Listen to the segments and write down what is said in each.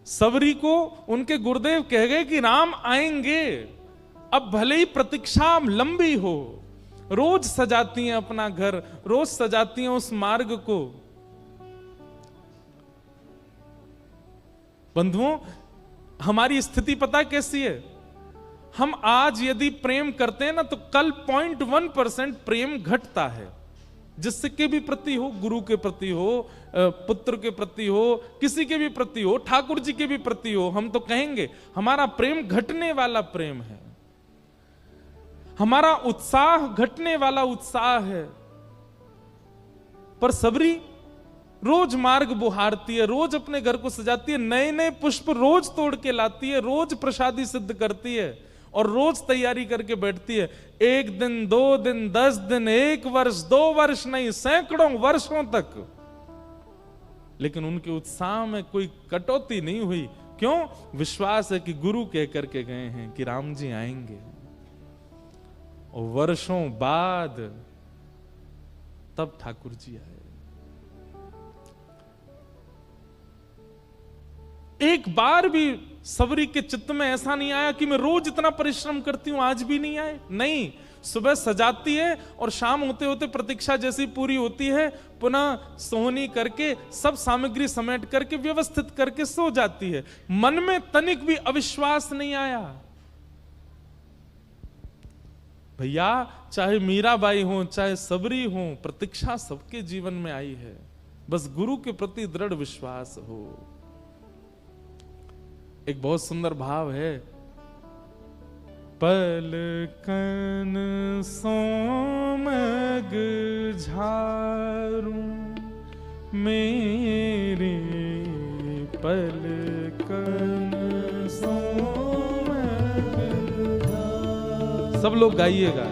सबरी को उनके गुरुदेव कह गए कि राम आएंगे, अब भले ही प्रतीक्षा लंबी हो। रोज सजाती हैं अपना घर, रोज सजाती हैं उस मार्ग को। बंधुओं, हमारी स्थिति पता कैसी है? हम आज यदि प्रेम करते हैं ना, तो कल 0.1% प्रेम घटता है। जिसके भी प्रति हो, गुरु के प्रति हो, पुत्र के प्रति हो, किसी के भी प्रति हो, ठाकुर जी के भी प्रति हो, हम तो कहेंगे हमारा प्रेम घटने वाला प्रेम है, हमारा उत्साह घटने वाला उत्साह है। पर सबरी रोज मार्ग बुहारती है, रोज अपने घर को सजाती है, नए नए पुष्प रोज तोड़ के लाती है, रोज प्रसादी सिद्ध करती है और रोज तैयारी करके बैठती है। 1 दिन, 2 दिन, 10 दिन, 1 वर्ष, 2 वर्ष नहीं, सैकड़ों वर्षों तक। लेकिन उनके उत्साह में कोई कटौती नहीं हुई। क्यों? विश्वास है कि गुरु कह करके गए हैं कि राम जी आएंगे। और वर्षों बाद तब ठाकुर जी आए। एक बार भी सबरी के चित्त में ऐसा नहीं आया कि मैं रोज इतना परिश्रम करती हूं आज भी नहीं आए। नहीं, सुबह सजाती है और शाम होते होते प्रतीक्षा जैसी पूरी होती है, पुनः सोहनी करके सब सामग्री समेट करके व्यवस्थित करके सो जाती है। मन में तनिक भी अविश्वास नहीं आया। भैया, चाहे मीराबाई हो, चाहे सबरी हो, प्रतीक्षा सबके जीवन में आई है। बस गुरु के प्रति दृढ़ विश्वास हो। एक बहुत सुंदर भाव है, पलकन सोमग झारू मेरे पलकन सोमग झारू। सब लोग गाइएगा।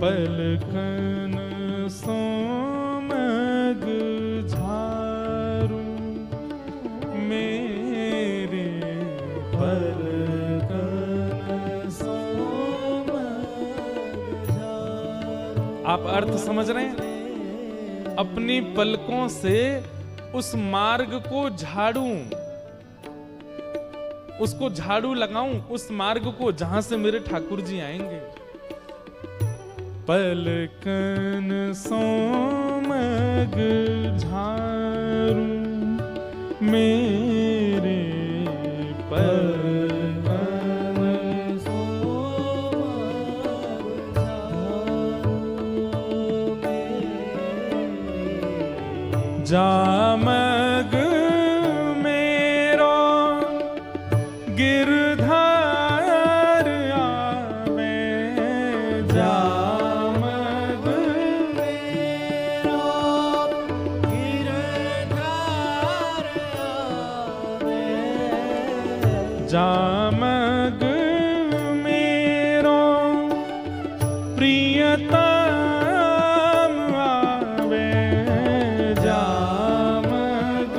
पलकन सोमग झारू मेरे पलकन सोमग झारू। आप अर्थ समझ रहे हैं? अपनी पलकों से उस मार्ग को झाड़ूं, उसको झाड़ू लगाऊं, उस मार्ग को जहां से मेरे ठाकुर जी आएंगे। पलकन सोमग झारू मेरे पलकन सोमग झारू मेरे जामग गिरधार आवे, जामग मेरो गिरधार आवे, जामग मेरो प्रियतम आवे, जामग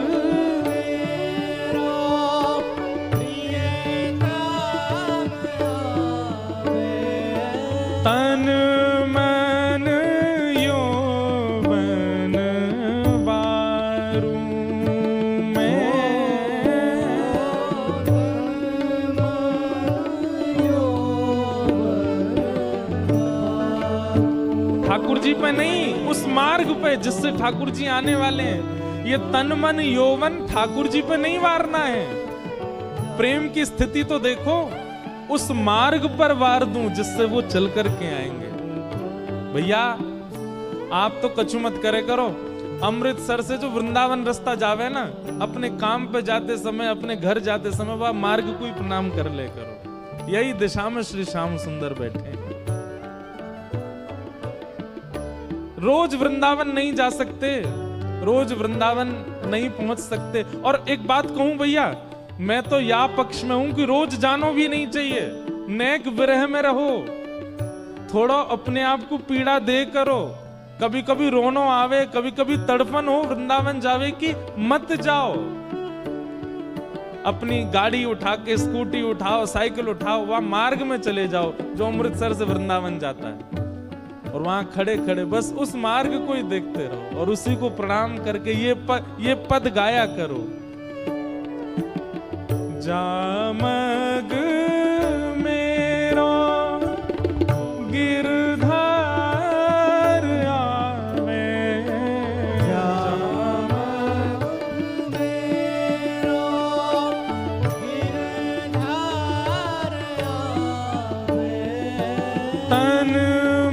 मेरो तन मन यौवन बारू में, ठाकुर जी पे नहीं, उस मार्ग पे जिससे ठाकुर जी आने वाले हैं। ये तन मन यौवन ठाकुर जी पे नहीं वारना है। प्रेम की स्थिति तो देखो, उस मार्ग पर वार दूं जिससे वो चल करके आएंगे। भैया, आप तो कछु मत करे करो। अमृतसर से जो वृंदावन रास्ता जावे ना, अपने काम पे जाते समय, अपने घर जाते समय, वह मार्ग को ही प्रणाम कर ले करो। यही दिशा में श्री श्याम सुंदर बैठे हैं। रोज वृंदावन नहीं जा सकते, रोज वृंदावन नहीं पहुंच सकते। और एक बात कहूं भैया, मैं तो या पक्ष में हूं कि रोज जानो भी नहीं चाहिए। नेक विरह में रहो, थोड़ा अपने आप को पीड़ा दे करो। कभी कभी रोनो आवे, कभी कभी तड़पन हो वृंदावन जावे की, मत जाओ। अपनी गाड़ी उठा के, स्कूटी उठाओ, साइकिल उठाओ, वहां मार्ग में चले जाओ जो अमृतसर से वृंदावन जाता है। और वहां खड़े खड़े बस उस मार्ग को ही देखते रहो और उसी को प्रणाम करके ये पद गाया करो। जामग मेरो गिरधार आवे, जामग मेरो गिरधार आवे, तन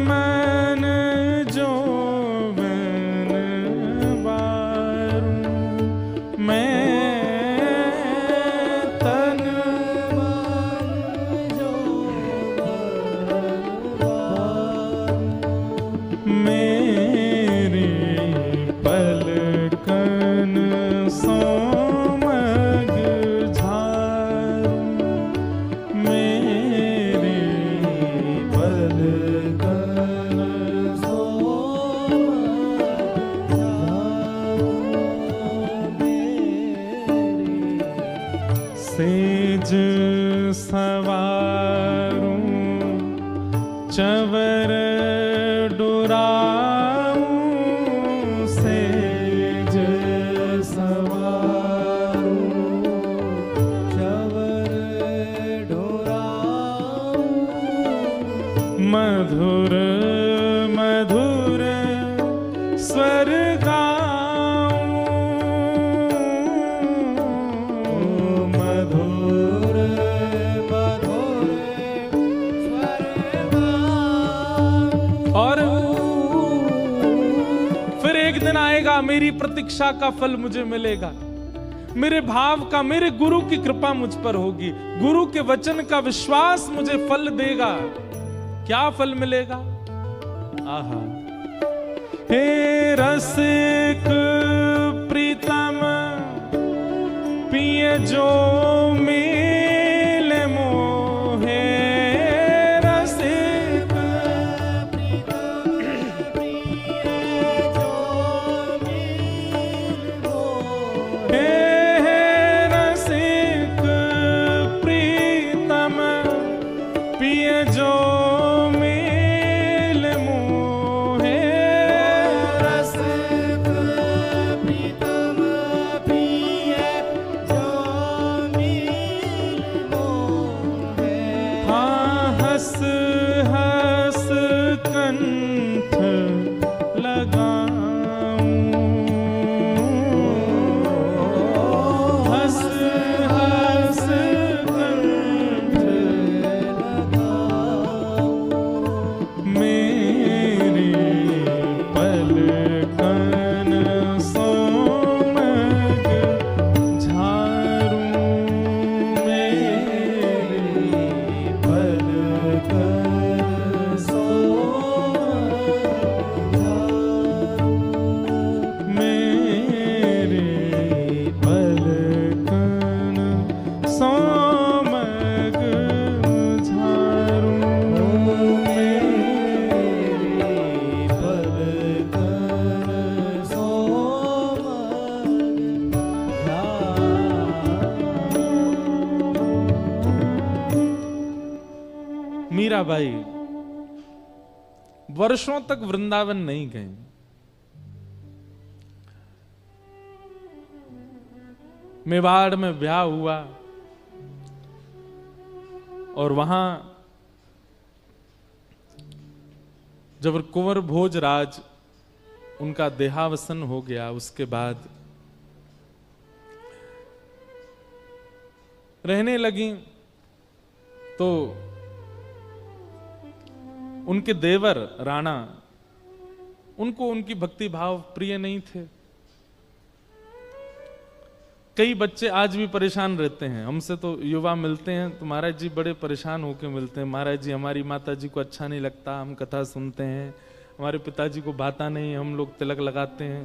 मन जो बन बारू, मैं सेज सवारूं चवर डुराऊं, सेज सवारूं चवर डुराऊं, मधुर मधुर स्वर मेरी प्रतीक्षा का फल मुझे मिलेगा, मेरे भाव का, मेरे गुरु की कृपा मुझ पर होगी, गुरु के वचन का विश्वास मुझे फल देगा। क्या फल मिलेगा? आहा, हे रसिक प्रीतम पिए जो मिले मोहे, रसिक पिए जो मिल मोहे, रसिक प्रीतम पिए जो मिल मोहे, हाँ हंस हंस कंठ लगाऊं, हंस हंस कंठ मेरी पलकन सोमग झारूं, मेरी पलकन सोमग झारूं, मेरी पलकन सोमग झारूं, मीराबाई वर्षों तक वृंदावन नहीं गई। मेवाड़ में ब्याह हुआ और वहां जब कुंवर भोजराज उनका देहावसन हो गया, उसके बाद रहने लगी तो उनके देवर राणा उनको उनकी भक्ति भाव प्रिय नहीं थे। कई बच्चे आज भी परेशान रहते हैं, हमसे तो युवा मिलते हैं तो महाराज जी बड़े परेशान होकर मिलते हैं, महाराज जी हमारी माता जी को अच्छा नहीं लगता, हम कथा सुनते हैं, हमारे पिताजी को भाता नहीं, हम लोग तिलक लगाते हैं।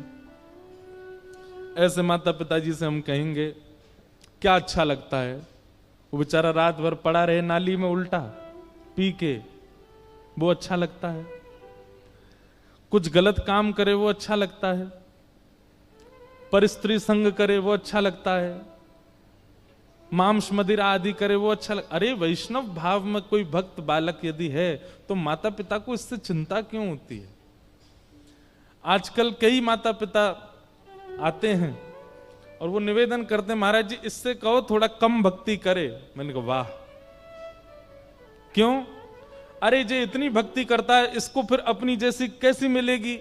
ऐसे माता पिताजी से हम कहेंगे क्या अच्छा लगता है? वो बेचारा रात भर पड़ा रहे नाली में उल्टा पी के, वो अच्छा लगता है? कुछ गलत काम करे वो अच्छा लगता है? पर स्त्री संग करे वो अच्छा लगता है? मांस मदिरा आदि करे वो अच्छा अरे वैष्णव भाव में कोई भक्त बालक यदि है तो माता पिता को इससे चिंता क्यों होती है? आजकल कई माता पिता आते हैं और वो निवेदन करते हैं, महाराज जी इससे कहो थोड़ा कम भक्ति करे। मैंने कहा वाह, क्यों? अरे जे इतनी भक्ति करता है इसको फिर अपनी जैसी कैसी मिलेगी?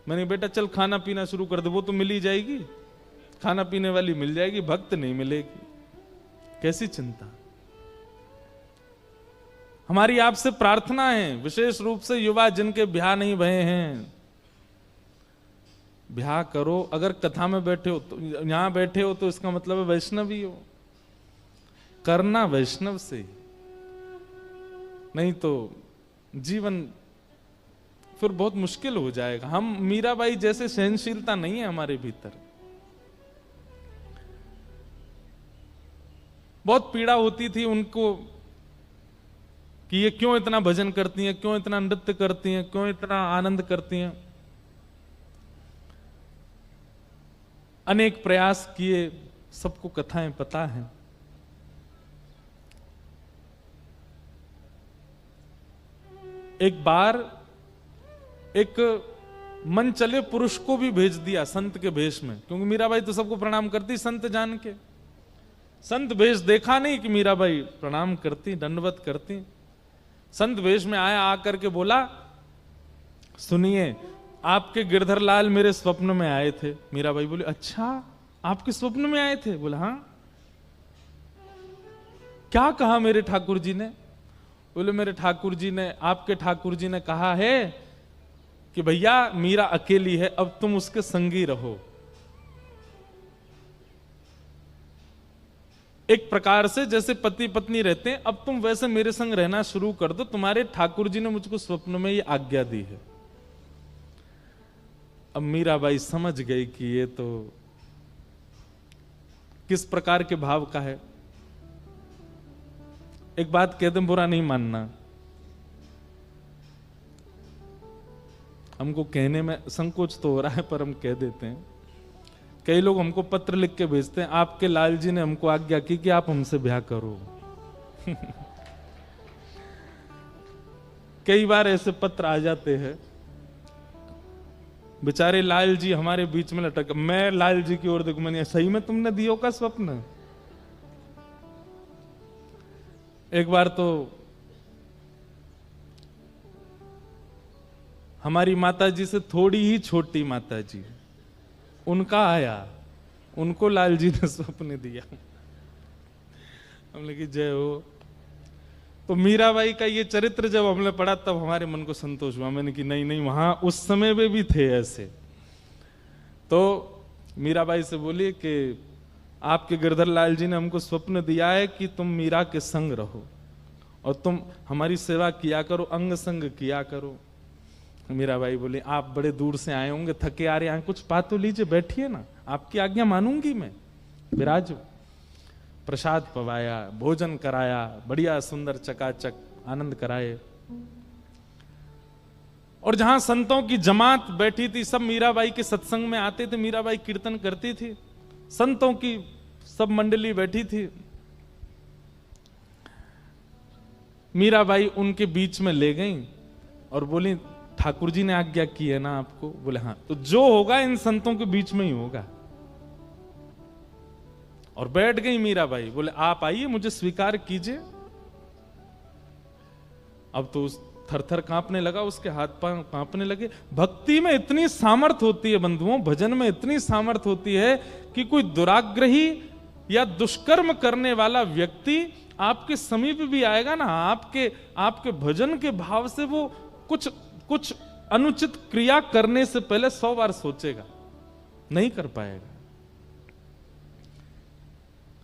मैंने बेटा चल खाना पीना शुरू कर दे, वो तो मिल ही जाएगी, खाना पीने वाली मिल जाएगी, भक्त नहीं मिलेगी। कैसी चिंता। हमारी आपसे प्रार्थना है, विशेष रूप से युवा जिनके ब्याह नहीं भये हैं, ब्याह करो। अगर कथा में बैठे हो तो, यहां बैठे हो तो इसका मतलब है वैष्णवी हो, करना वैष्णव से, नहीं तो जीवन फिर बहुत मुश्किल हो जाएगा। हम मीराबाई जैसे सहनशीलता नहीं है हमारे भीतर। बहुत पीड़ा होती थी उनको कि ये क्यों इतना भजन करती हैं, क्यों इतना नृत्य करती हैं, क्यों इतना आनंद करती हैं। अनेक प्रयास किए, सबको कथाएं पता हैं। एक बार एक मन चले पुरुष को भी भेज दिया संत के भेष में, क्योंकि मीराबाई तो सबको प्रणाम करती संत जान के। संत भेष देखा नहीं कि मीराबाई प्रणाम करती, दंडवत करती। संत भेष में आया, आकर के बोला, सुनिए आपके गिरधर लाल मेरे स्वप्न में आए थे। मीराबाई बोली अच्छा आपके स्वप्न में आए थे? बोला हाँ। क्या कहा मेरे ठाकुर जी ने? बोले मेरे ठाकुर जी ने, आपके ठाकुर जी ने कहा है कि भैया मीरा अकेली है, अब तुम उसके संगी रहो। एक प्रकार से जैसे पति पत्नी रहते हैं, अब तुम वैसे मेरे संग रहना शुरू कर दो, तुम्हारे ठाकुर जी ने मुझको स्वप्न में ये आज्ञा दी है। अब मीराबाई समझ गई कि ये तो किस प्रकार के भाव का है। एक बात कह दें, बुरा नहीं मानना, हमको कहने में संकोच तो हो रहा है पर हम कह देते हैं। कई लोग हमको पत्र लिख के भेजते हैं, आपके लाल जी ने हमको आज्ञा की कि आप हमसे ब्याह करो। कई बार ऐसे पत्र आ जाते हैं, बेचारे लाल जी हमारे बीच में लटक। मैं लाल जी की ओर देखूं, मैंने सही में तुमने दियो का स्वप्न? एक बार तो हमारी माता जी से थोड़ी ही छोटी माता जी, उनका आया, उनको लाल जी ने स्वप्न दिया। हमने की जय हो। तो मीराबाई का ये चरित्र जब हमने पढ़ा तब हमारे मन को संतोष हुआ। मैंने कि नहीं नहीं, वहां उस समय में भी थे ऐसे। तो मीराबाई से बोली कि आपके गिरधर लाल जी ने हमको स्वप्न दिया है कि तुम मीरा के संग रहो और तुम हमारी सेवा किया करो, अंग संग किया करो। मीराबाई बोली आप बड़े दूर से आए होंगे, थके आ रहे हैं, कुछ पा तो लीजिए, बैठिए ना, आपकी आज्ञा मानूंगी मैं, विराजो। प्रसाद पवाया, भोजन कराया, बढ़िया सुंदर चकाचक आनंद कराए। और जहां संतों की जमात बैठी थी, सब मीराबाई के सत्संग में आते थे, मीराबाई कीर्तन करती थी, संतों की सब मंडली बैठी थी। मीराबाई उनके बीच में ले गई और बोली ठाकुर जी ने आज्ञा की है ना आपको? बोले हाँ। तो जो होगा इन संतों के बीच में ही होगा। और बैठ गई मीराबाई। बोले आप आइए, मुझे स्वीकार कीजिए। अब तो उस थर-थर कांपने लगा, उसके हाथ पांव कांपने लगे। भक्ति में इतनी सामर्थ होती है बंधुओं, भजन में इतनी सामर्थ होती है कि कोई दुराग्रही या दुष्कर्म करने वाला व्यक्ति आपके समीप भी आएगा ना, आपके भजन के भाव से वो कुछ अनुचित क्रिया करने से पहले 100 बार सोचेगा, नहीं कर पाएगा।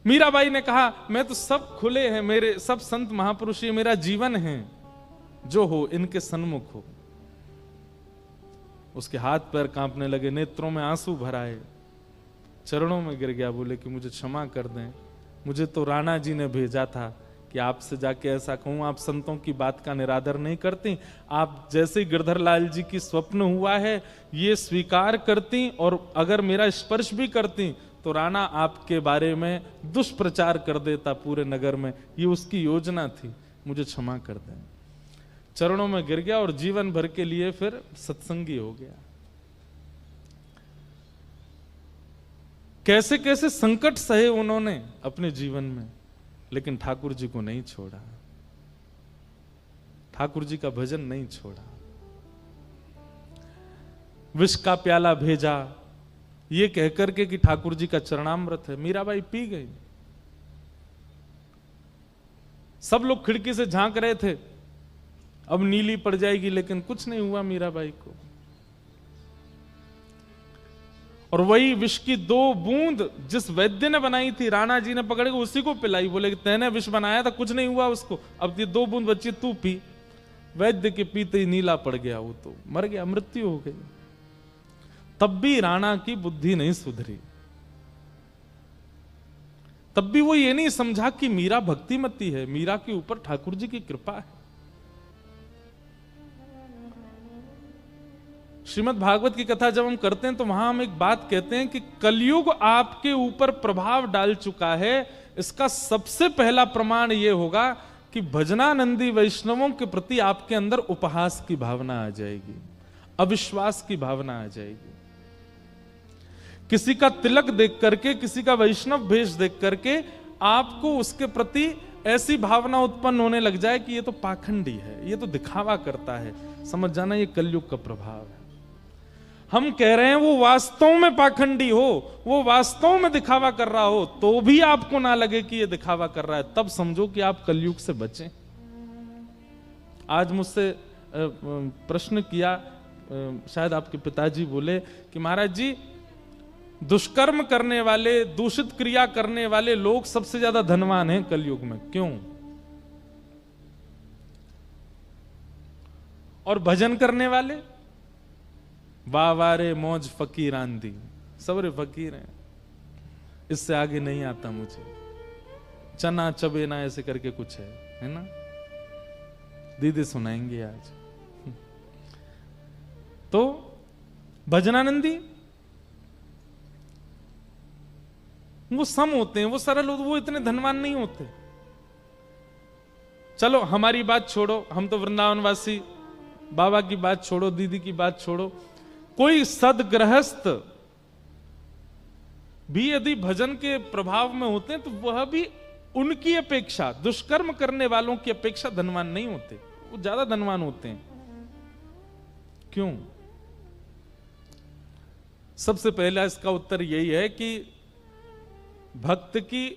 मीराबाई ने कहा मैं तो सब खुले हैं, मेरे सब संत महापुरुष ये मेरा जीवन है, जो हो इनके सन्मुख हो। उसके हाथ पैर कांपने लगे, नेत्रों में आंसू भर आए, चरणों में गिर गया। बोले कि मुझे क्षमा कर दें, मुझे तो राणा जी ने भेजा था कि आपसे जाके ऐसा कहूं, आप संतों की बात का निरादर नहीं करती, आप जैसे गिरधर लाल जी की स्वप्न हुआ है ये स्वीकार करती और अगर मेरा स्पर्श भी करती तो राणा आपके बारे में दुष्प्रचार कर देता पूरे नगर में। ये उसकी योजना थी, मुझे क्षमा कर दें। चरणों में गिर गया और जीवन भर के लिए फिर सत्संगी हो गया। कैसे कैसे संकट सहे उन्होंने अपने जीवन में, लेकिन ठाकुर जी को नहीं छोड़ा, ठाकुर जी का भजन नहीं छोड़ा। विष का प्याला भेजा ये कहकर के कि ठाकुर जी का चरणामृत है, मीराबाई पी गई। सब लोग खिड़की से झांक रहे थे, अब नीली पड़ जाएगी, लेकिन कुछ नहीं हुआ मीराबाई को। और वही विष की 2 बूंद जिस वैद्य ने बनाई थी, राणा जी ने पकड़ के उसी को पिलाई। बोले कि तैने विष बनाया था, कुछ नहीं हुआ उसको, अब ये 2 बूंद बच्ची तू पी। वैद्य के पीते ही नीला पड़ गया, वो तो मर गया, मृत्यु हो गई। तब भी राणा की बुद्धि नहीं सुधरी, तब भी वो ये नहीं समझा कि मीरा भक्तिमती है, मीरा के ऊपर ठाकुर जी की कृपा है। श्रीमद् भागवत की कथा जब हम करते हैं तो वहां हम एक बात कहते हैं कि कलयुग आपके ऊपर प्रभाव डाल चुका है। इसका सबसे पहला प्रमाण यह होगा कि भजनानंदी वैष्णवों के प्रति आपके अंदर उपहास की भावना आ जाएगी, अविश्वास की भावना आ जाएगी। किसी का तिलक देख करके, किसी का वैष्णव भेष देख करके आपको उसके प्रति ऐसी भावना उत्पन्न होने लग जाए कि ये तो पाखंडी है, ये तो दिखावा करता है। समझ जाना, ये कलयुग का प्रभाव है। हम कह रहे हैं वो वास्तव में पाखंडी हो, वो वास्तव में दिखावा कर रहा हो, तो भी आपको ना लगे कि ये दिखावा कर रहा है, तब समझो कि आप कलयुग से बचें। आज मुझसे प्रश्न किया, शायद आपके पिताजी बोले कि महाराज जी, दुष्कर्म करने वाले, दूषित क्रिया करने वाले लोग सबसे ज्यादा धनवान हैं कलयुग में, क्यों? और भजन करने वाले, वाह वाह रे मौज फकीर आंधी, सब रे फकीर हैं, इससे आगे नहीं आता मुझे। चना चबेना ऐसे करके कुछ है ना, दीदी सुनाएंगे आज। तो भजनानंदी वो सम होते हैं, वो सरल होते, वो इतने धनवान नहीं होते। चलो हमारी बात छोड़ो, हम तो वृंदावनवासी, बाबा की बात छोड़ो, दीदी की बात छोड़ो, कोई सदगृहस्थ भी यदि भजन के प्रभाव में होते हैं तो वह भी उनकी अपेक्षा, दुष्कर्म करने वालों की अपेक्षा धनवान नहीं होते, वो ज्यादा धनवान होते हैं। क्यों? सबसे पहला इसका उत्तर यही है कि भक्त की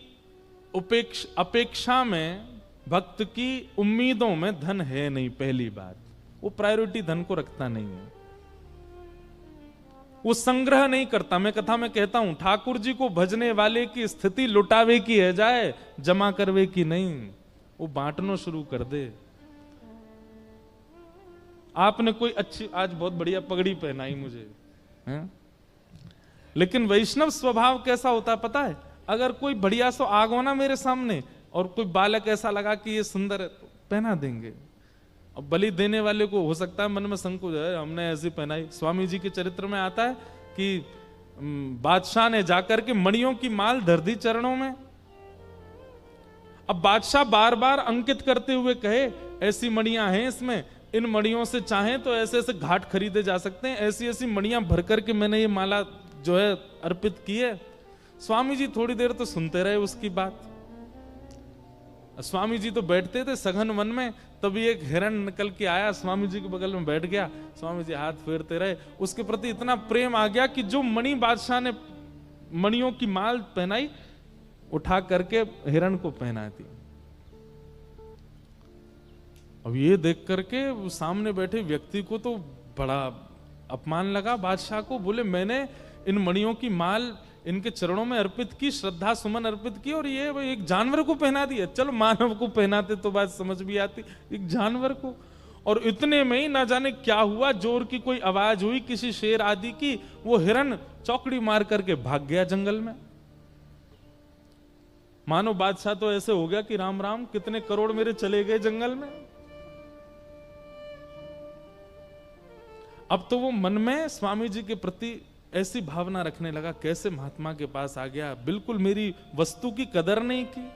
अपेक्षा में, भक्त की उम्मीदों में धन है नहीं। पहली बात, वो प्रायोरिटी धन को रखता नहीं है, वो संग्रह नहीं करता। मैं कथा में कहता हूं, ठाकुर जी को भजने वाले की स्थिति लुटावे की है जाए, जमा करवे की नहीं। वो बांटना शुरू कर दे। आपने कोई अच्छी, आज बहुत बढ़िया पगड़ी पहनाई मुझे है? लेकिन वैष्णव स्वभाव कैसा होता है पता है? अगर कोई बढ़िया सो आग हो ना मेरे सामने और कोई बालक ऐसा लगा कि ये सुंदर है तो पहना देंगे। अब बलि देने वाले को हो सकता है मन में संकोच है, हमने ऐसी पहनाई। स्वामी जी के चरित्र में आता है कि बादशाह ने जाकर के मणियों की माल धर दी चरणों में। अब बादशाह बार बार अंकित करते हुए कहे, ऐसी मणियां हैं इसमें, इन मणियों से चाहें तो ऐसे ऐसे घाट खरीदे जा सकते हैं, ऐसी ऐसी मणियां भर करके मैंने ये माला जो है अर्पित की है। स्वामी जी थोड़ी देर तो सुनते रहे उसकी बात। स्वामी जी तो बैठते थे सघन वन में, तभी एक हिरण निकल के आया, स्वामी जी के बगल में बैठ गया। स्वामी जी हाथ फेरते रहे, उसके प्रति इतना प्रेम आ गया कि जो मणि बादशाह ने मणियों की माल पहनाई, उठा करके हिरण को पहना दी। अब ये देख करके सामने बैठे व्यक्ति को तो बड़ा अपमान लगा बादशाह को। बोले मैंने इन मणियों की माल इनके चरणों में अर्पित की, श्रद्धा सुमन अर्पित की, और ये एक जानवर को पहना दिया। चलो मानव को पहनाते तो बात समझ भी आती, एक जानवर को। और इतने में ही ना जाने क्या हुआ, जोर की कोई आवाज हुई किसी शेर आदि की, वो हिरण चौकड़ी मार करके भाग गया जंगल में। मानो बादशाह तो ऐसे हो गया कि राम राम, कितने करोड़ मेरे चले गए जंगल में। अब तो वो मन में स्वामी जी के प्रति ऐसी भावना रखने लगा, कैसे महात्मा के पास आ गया, बिल्कुल मेरी वस्तु की कदर नहीं की।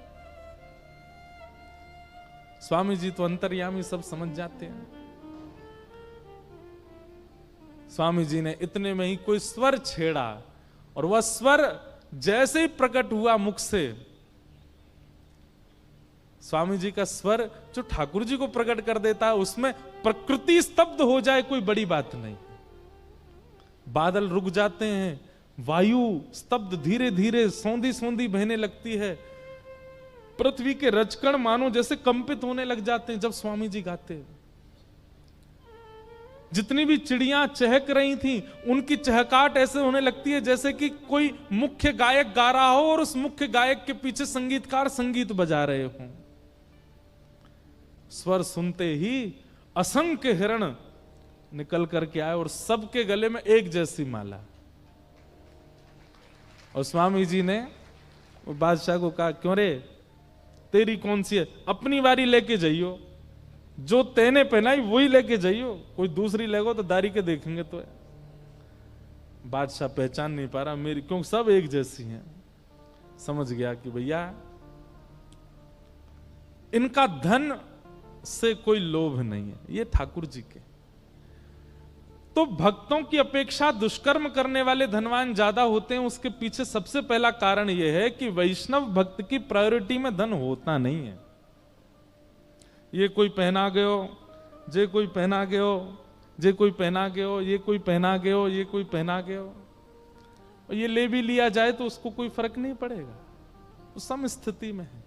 स्वामी जी तो अंतर्यामी, सब समझ जाते हैं। स्वामी जी ने इतने में ही कोई स्वर छेड़ा, और वह स्वर जैसे ही प्रकट हुआ मुख से, स्वामी जी का स्वर जो ठाकुर जी को प्रकट कर देता है, उसमें प्रकृति स्तब्ध हो जाए कोई बड़ी बात नहीं। बादल रुक जाते हैं, वायु स्तब्ध, धीरे धीरे सौंधी सौंधी बहने लगती है, पृथ्वी के रजकण मानो जैसे कंपित होने लग जाते हैं जब स्वामी जी गाते हैं। जितनी भी चिड़ियां चहक रही थी, उनकी चहकाट ऐसे होने लगती है जैसे कि कोई मुख्य गायक गा रहा हो और उस मुख्य गायक के पीछे संगीतकार संगीत बजा रहे हों। स्वर सुनते ही असंख्य हिरण निकल करके आए और सबके गले में एक जैसी माला। और स्वामी जी ने बादशाह को कहा, क्यों रे, तेरी कौन सी है, अपनी वारी लेके जाइयो, जो तेने पहनाई वही लेके जाइयो, कोई दूसरी लेगो तो दारी के देखेंगे। तो बादशाह पहचान नहीं पा रहा मेरी, क्योंकि सब एक जैसी हैं। समझ गया कि भैया इनका धन से कोई लोभ नहीं है, ये ठाकुर जी के। तो भक्तों की अपेक्षा दुष्कर्म करने वाले धनवान ज्यादा होते हैं, उसके पीछे सबसे पहला कारण यह है कि वैष्णव भक्त की प्रायोरिटी में धन होता नहीं है। ये कोई पहना गयो, जे कोई पहना गयो, जे कोई पहना गयो, ये कोई पहना गयो, ये कोई पहना गयो, और ये ले भी लिया जाए तो उसको कोई फर्क नहीं पड़ेगा, वो सम स्थिति में है,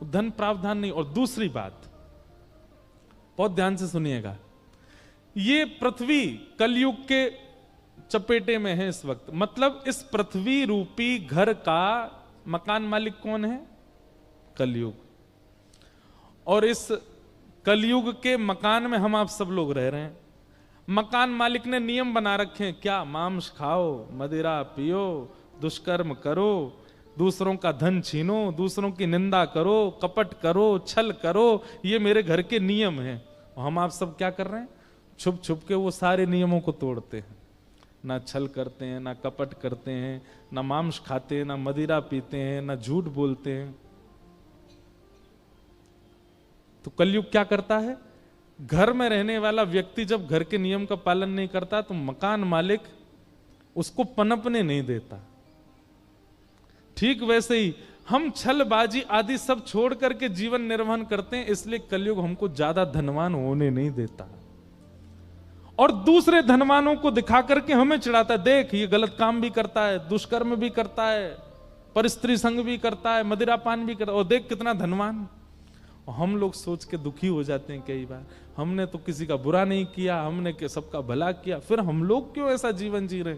वो धन प्रावधान नहीं। और दूसरी बात, बहुत ध्यान से सुनिएगा, ये पृथ्वी कलयुग के चपेटे में है इस वक्त। मतलब इस पृथ्वी रूपी घर का मकान मालिक कौन है? कलयुग। और इस कलयुग के मकान में हम आप सब लोग रह रहे हैं। मकान मालिक ने नियम बना रखे हैं, क्या? मांस खाओ, मदिरा पियो, दुष्कर्म करो, दूसरों का धन छीनो, दूसरों की निंदा करो, कपट करो, छल करो, ये मेरे घर के नियम हैं। और हम आप सब क्या कर रहे हैं? छुप छुप के वो सारे नियमों को तोड़ते हैं। ना छल करते हैं, ना कपट करते हैं, ना मांस खाते हैं, ना मदिरा पीते हैं, ना झूठ बोलते हैं। तो कलयुग क्या करता है? घर में रहने वाला व्यक्ति जब घर के नियम का पालन नहीं करता तो मकान मालिक उसको पनपने नहीं देता। ठीक वैसे ही हम छलबाजी आदि सब छोड़ करके जीवन निर्वहन करते हैं, इसलिए कलयुग हमको ज्यादा धनवान होने नहीं देता और दूसरे धनवानों को दिखा करके हमें चिढ़ाता है, देख ये गलत काम भी करता है, दुष्कर्म भी करता है, परस्त्री संग भी करता है, मदिरापान भी करता है, और देख कितना धनवान। और हम लोग सोच के दुखी हो जाते हैं कई बार, हमने तो किसी का बुरा नहीं किया, हमने सबका भला किया, फिर हम लोग क्यों ऐसा जीवन जी रहे?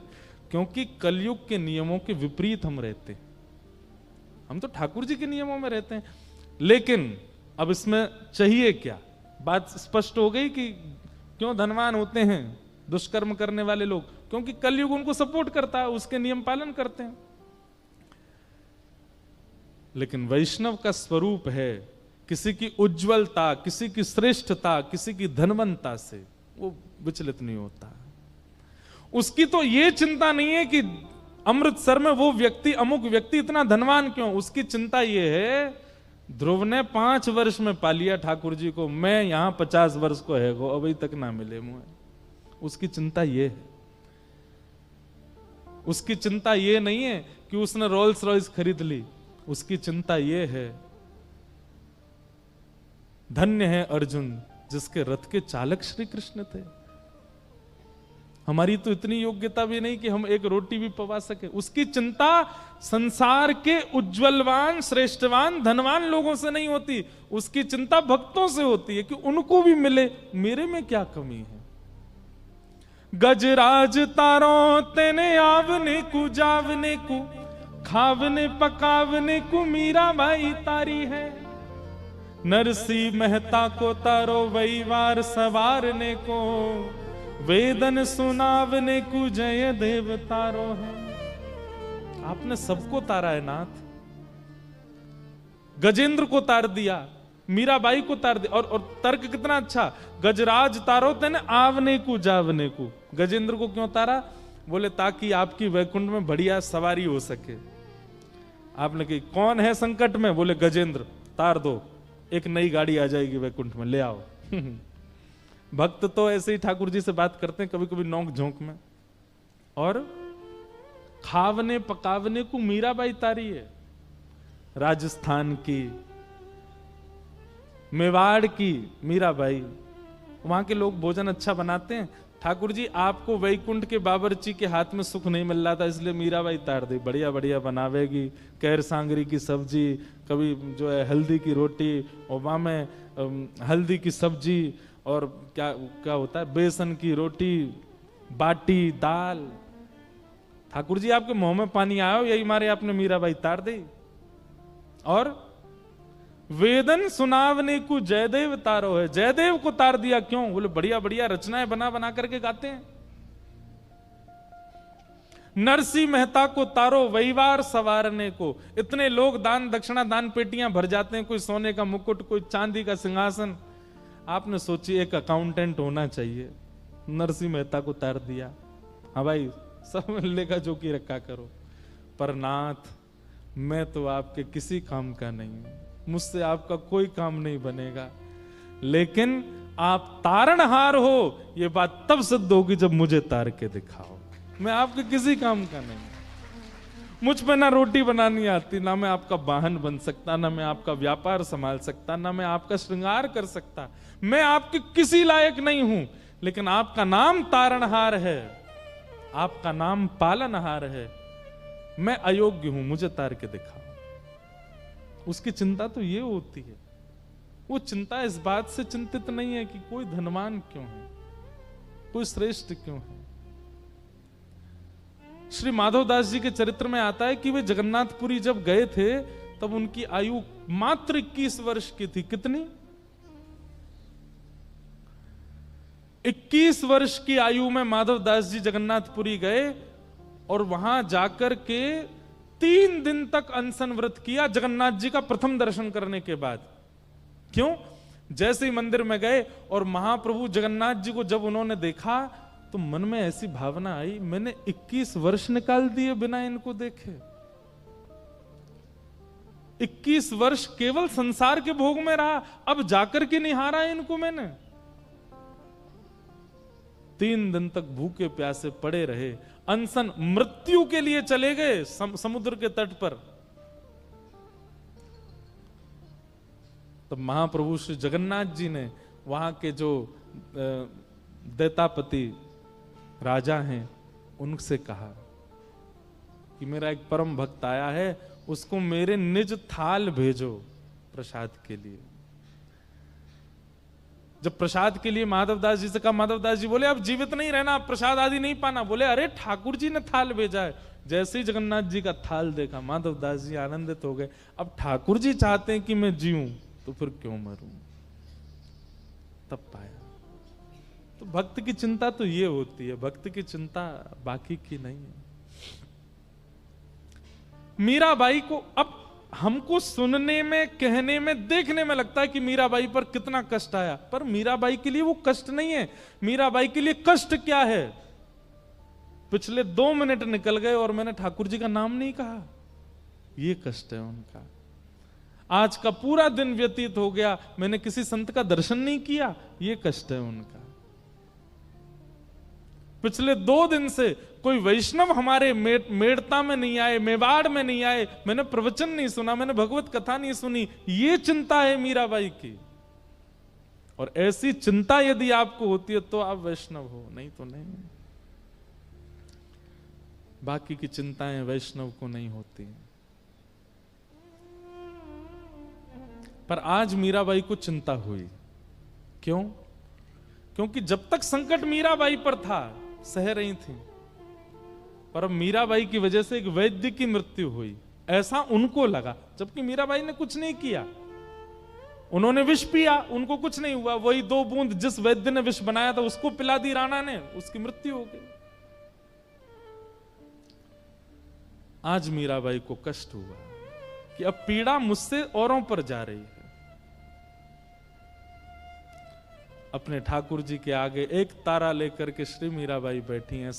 क्योंकि कलयुग के नियमों के विपरीत हम रहते हैं। हम तो ठाकुर जी के नियमों में रहते हैं। लेकिन अब इसमें चाहिए क्या? बात स्पष्ट हो गई कि क्यों धनवान होते हैं दुष्कर्म करने वाले लोग? क्योंकि कलयुग उनको सपोर्ट करता है, उसके नियम पालन करते हैं। लेकिन वैष्णव का स्वरूप है किसी की उज्जवलता, किसी की श्रेष्ठता, किसी की धनवंता से वो विचलित नहीं होता। उसकी तो ये चिंता नहीं है कि अमृतसर में वो व्यक्ति, अमुक व्यक्ति इतना धनवान क्यों। उसकी चिंता ये है, ध्रुव ने 5 वर्ष में पा लिया ठाकुर जी को, मैं यहां 50 वर्ष को है गो, अभी तक ना मिले मुझे। उसकी चिंता ये है। उसकी चिंता ये नहीं है कि उसने रोल्स रॉयस खरीद ली। उसकी चिंता ये है, धन्य है अर्जुन जिसके रथ के चालक श्री कृष्ण थे। हमारी तो इतनी योग्यता भी नहीं कि हम एक रोटी भी पवा सके। उसकी चिंता संसार के उज्जवलवान, श्रेष्ठवान, धनवान लोगों से नहीं होती, उसकी चिंता भक्तों से होती है कि उनको भी मिले, मेरे में क्या कमी है। गजराज तारो तेने आवने को, जावने को, खावने पकावने को मीरा भाई तारी है। नरसी मेहता को तारो वहीवार सवारने को, वेदन सुनावने को जय देव तारो है। आपने सबको तारा है नाथ। गजेंद्र को तार दिया, मीराबाई को तार दिया। और तर्क कितना अच्छा, गजराज तारो तेने आवने को, जावने को। गजेंद्र को क्यों तारा? बोले ताकि आपकी वैकुंठ में बढ़िया सवारी हो सके। आपने कही कौन है संकट में? बोले गजेंद्र, तार दो, एक नई गाड़ी आ जाएगी वैकुंठ में, ले आओ। भक्त तो ऐसे ही ठाकुर जी से बात करते हैं कभी कभी नोक झोंक में। और खावने पकावने को मीराबाई तारी है, राजस्थान की, मेवाड़ की मीराबाई। वहां के लोग भोजन अच्छा बनाते हैं। ठाकुर जी आपको वैकुंठ के बावर्ची के हाथ में सुख नहीं मिल रहा था, इसलिए मीराबाई तार दी, बढ़िया बढ़िया बनावेगी, कैर सांगरी की सब्जी, कभी जो है हल्दी की रोटी, और वहां में हल्दी की सब्जी, और क्या क्या होता है, बेसन की रोटी, बाटी, दाल। ठाकुर जी आपके मुंह में पानी आया, यही मारे आपने मीराबाई तार दी। और वेदन सुनावने को जयदेव तारो है, जयदेव को तार दिया क्यों? बोले बढ़िया बढ़िया रचनाएं बना बना करके गाते हैं। नरसिंह मेहता को तारो वहीवार सवारने को। इतने लोग दान दक्षिणा दान पेटियां भर जाते हैं, कोई सोने का मुकुट, कोई चांदी का सिंहासन। आपने सोची एक अकाउंटेंट होना चाहिए, नरसिंह मेहता को तार दिया। हाँ भाई सब लेखा जोखी रखा करो, पर नाथ मैं तो आपके किसी काम का नहीं हूं, मुझसे आपका कोई काम नहीं बनेगा, लेकिन आप तारणहार हो ये बात तब सिद्ध होगी जब मुझे तार के दिखाओ। मैं आपके किसी काम का नहीं, मुझ पे ना रोटी बनानी आती, ना मैं आपका वाहन बन सकता, ना मैं आपका व्यापार संभाल सकता, ना मैं आपका श्रृंगार कर सकता, मैं आपके किसी लायक नहीं हूं, लेकिन आपका नाम तारणहार है, आपका नाम पालनहार है, मैं अयोग्य हूं, मुझे तार के दिखाओ। उसकी चिंता तो ये होती है, वो चिंता इस बात से चिंतित नहीं है कि कोई धनवान क्यों है, कोई श्रेष्ठ क्यों है। श्री माधवदास जी के चरित्र में आता है कि वे जगन्नाथपुरी जब गए थे तब उनकी आयु मात्र 21 वर्ष की थी। कितनी? 21 वर्ष की आयु में माधवदास जी जगन्नाथपुरी गए और वहां जाकर के 3 दिन तक अनशन व्रत किया जगन्नाथ जी का प्रथम दर्शन करने के बाद। क्यों? जैसे ही मंदिर में गए और महाप्रभु जगन्नाथ जी को जब उन्होंने देखा तो मन में ऐसी भावना आई, मैंने 21 वर्ष निकाल दिए बिना इनको देखे। 21 वर्ष केवल संसार के भोग में रहा, अब जाकर के निहारा इनको मैंने। 3 दिन तक भूखे प्यासे पड़े रहे, अनशन, मृत्यु के लिए चले गए समुद्र के तट पर। तब महाप्रभु श्री जगन्नाथ जी ने वहां के जो दैतापति राजा हैं उनसे कहा कि मेरा एक परम भक्त आया है, उसको मेरे निज थाल भेजो प्रसाद के लिए। जब प्रसाद के लिए माधवदास जी से कहा, माधवदास जी बोले अब जीवित नहीं रहना, प्रसाद आदि नहीं पाना। बोले अरे ठाकुर जी ने थाल भेजा है। जैसे ही जगन्नाथ जी का थाल देखा माधवदास जी आनंदित हो गए, अब ठाकुर जी चाहते हैं कि मैं जीऊं तो फिर क्यों मरूं। तब पाया। तो भक्त की चिंता तो ये होती है, भक्त की चिंता बाकी की नहीं है। मीराबाई को अब हमको सुनने में, कहने में, देखने में लगता है कि मीराबाई पर कितना कष्ट आया, पर मीराबाई के लिए वो कष्ट नहीं है। मीराबाई के लिए कष्ट क्या है? पिछले 2 मिनट निकल गए और मैंने ठाकुर जी का नाम नहीं कहा, ये कष्ट है उनका। आज का पूरा दिन व्यतीत हो गया, मैंने किसी संत का दर्शन नहीं किया, ये कष्ट है उनका। पिछले 2 दिन से कोई वैष्णव हमारे मेड़ता में नहीं आए, मेवाड़ में नहीं आए, मैंने प्रवचन नहीं सुना, मैंने भगवत कथा नहीं सुनी, ये चिंता है मीराबाई की। और ऐसी चिंता यदि आपको होती है तो आप वैष्णव हो, नहीं तो नहीं। बाकी की चिंताएं वैष्णव को नहीं होती। पर आज मीराबाई को चिंता हुई। क्यों? क्योंकि जब तक संकट मीराबाई पर था सह रही थी, पर अब मीराबाई की वजह से एक वैद्य की मृत्यु हुई, ऐसा उनको लगा, जबकि मीराबाई ने कुछ नहीं किया। उन्होंने विष पिया, उनको कुछ नहीं हुआ, वही 2 बूंद जिस वैद्य ने विष बनाया था उसको पिला दी राणा ने, उसकी मृत्यु हो गई। आज मीराबाई को कष्ट हुआ कि अब पीड़ा मुझसे औरों पर जा रही है। अपने ठाकुर जी के आगे एक तारा लेकर के श्री मीराबाई बैठी हैं।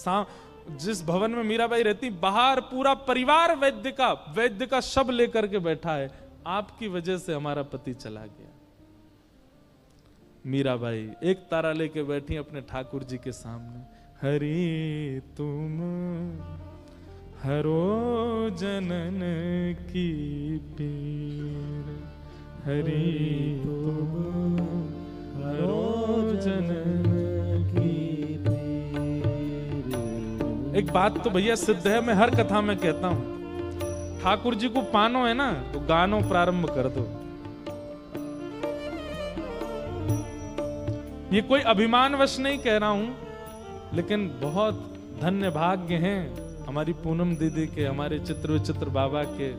जिस भवन में मीराबाई रहती, बाहर पूरा परिवार वैद्य का शव लेकर के बैठा है, आपकी वजह से हमारा पति चला गया। मीराबाई एक तारा लेके बैठी अपने ठाकुर जी के सामने, हरि तुम हरो जनन की पीर, हरि तुम हरो जनन की पीर। एक बात तो भैया सिद्ध है, मैं हर कथा में कहता हूं, ठाकुर जी को पानो है ना तो गानो प्रारंभ कर दो। ये कोई अभिमानवश नहीं कह रहा हूं, लेकिन बहुत धन्य भाग्य हैं हमारी पूनम दीदी के, हमारे चित्र विचित्र बाबा के,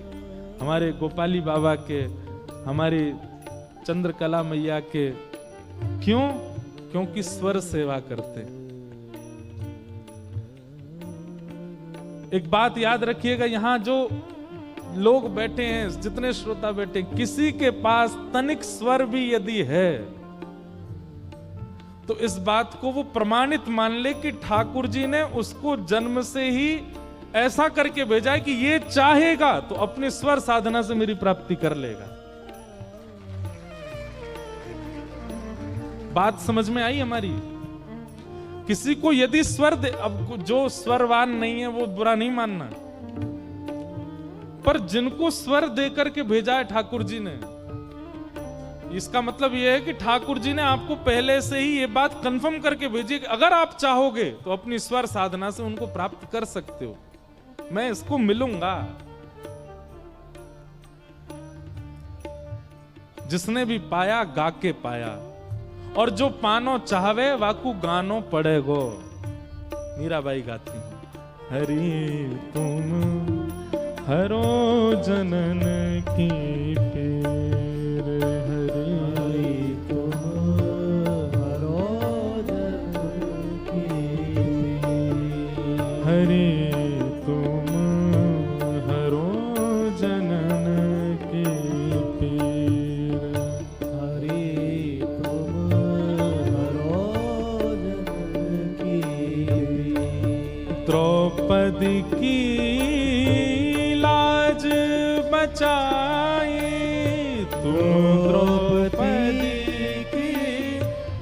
हमारे गोपाली बाबा के, हमारी चंद्रकला मैया के। क्यों? क्योंकि स्वर सेवा करते। एक बात याद रखिएगा, यहां जो लोग बैठे हैं, जितने श्रोता बैठे, किसी के पास तनिक स्वर भी यदि है तो इस बात को वो प्रमाणित मान ले कि ठाकुर जी ने उसको जन्म से ही ऐसा करके भेजा है कि ये चाहेगा तो अपनी स्वर साधना से मेरी प्राप्ति कर लेगा। बात समझ में आई हमारी? किसी को यदि स्वर दे, अब जो स्वरवान नहीं है वो बुरा नहीं मानना, पर जिनको स्वर दे करके भेजा है ठाकुर जी ने, इसका मतलब यह है कि ठाकुर जी ने आपको पहले से ही ये बात कंफर्म करके भेजी कि अगर आप चाहोगे तो अपनी स्वर साधना से उनको प्राप्त कर सकते हो, मैं इसको मिलूंगा। जिसने भी पाया गा के पाया, और जो पानो चाहवे वाकू गानो पड़ेगो। मीराबाई गाती है, हरि तुम हरो जनन की पीर, हरि तुम हरो जनन की पीर, हरि तुम हरो जनन की पीर, हरि तुम हरो जनन की पीर। द्रौपदी की लाज बचाई, तुम द्रौपदी की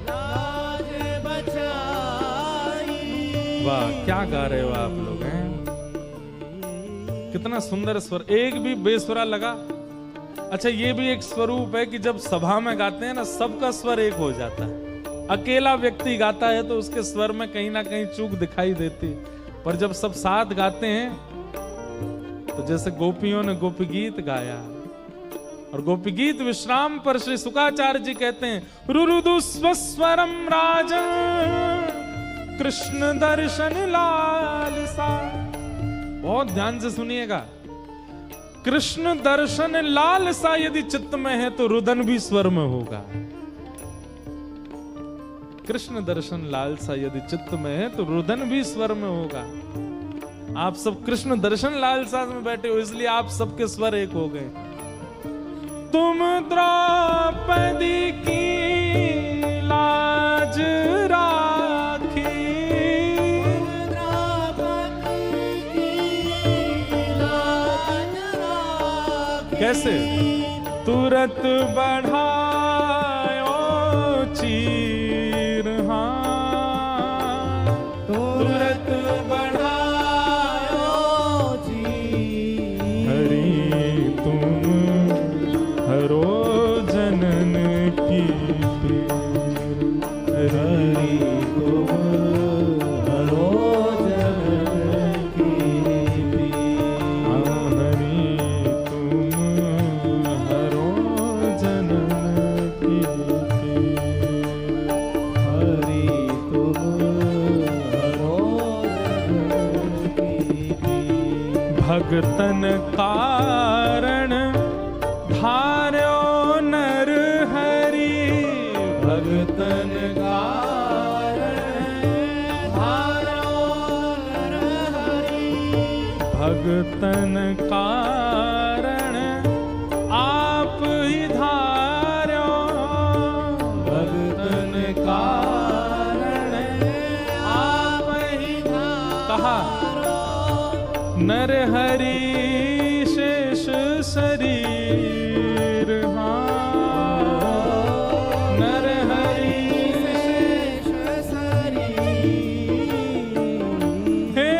लाज बचाई। वाह, क्या गा रहे हो आप लोग हैं? कितना सुंदर स्वर, एक भी बेस्वरा लगा। अच्छा, ये भी एक स्वरूप है कि जब सभा में गाते हैं ना, सबका स्वर एक हो जाता है। अकेला व्यक्ति गाता है तो उसके स्वर में कहीं ना कहीं चूक दिखाई देती, पर जब सब साथ गाते हैं तो जैसे गोपियों ने गोपी गीत गाया, और गोपी गीत विश्राम पर श्री शुकाचार्य जी कहते हैं, रुरुदु स्वस्वरम राजन कृष्ण दर्शन लालसा। बहुत ध्यान से सुनिएगा, कृष्ण दर्शन लालसा यदि चित्त में है तो रुदन भी स्वर में होगा। कृष्ण दर्शन लालसा यदि चित्त में है तो रुदन भी स्वर में होगा। आप सब कृष्ण दर्शन लालसा में बैठे हो, इसलिए आप सबके स्वर एक हो गए। तुम द्रौपदी की लाज राखी, द्रौपदी की लाज राखी। कैसे? तुरत बढ़ायो चीर, हाँ तुरत बढ़ायो चीर, हरि तुम हरो जनन की पीर, हरि तुम हरो जनन की पीर, हरि तुम हरो जनन की पीर, हरि तुम हरो जनन की पीर। भगतन कारण धार्यो नर हरि, भगतन कारण धार्यो नर हरि, भगतन कारण आप ही धार्यो, भगतन कारण आप ही धार्यो। कहा नर हरि शेष शरीर, हाँ नर हरि शेष शरीर। हे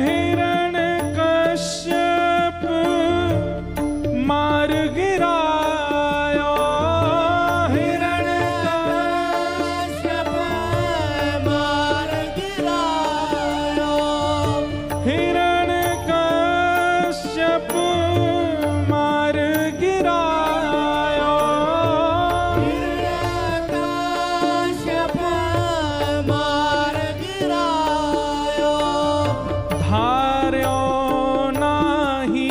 हिरण्यकश्यप मार गिराया, हिरण्यकश्यप मार गिराया, हिरण्यकश्यप मार गिराया, हिरण्यकश्यप मार गिराया। धार्यो नाही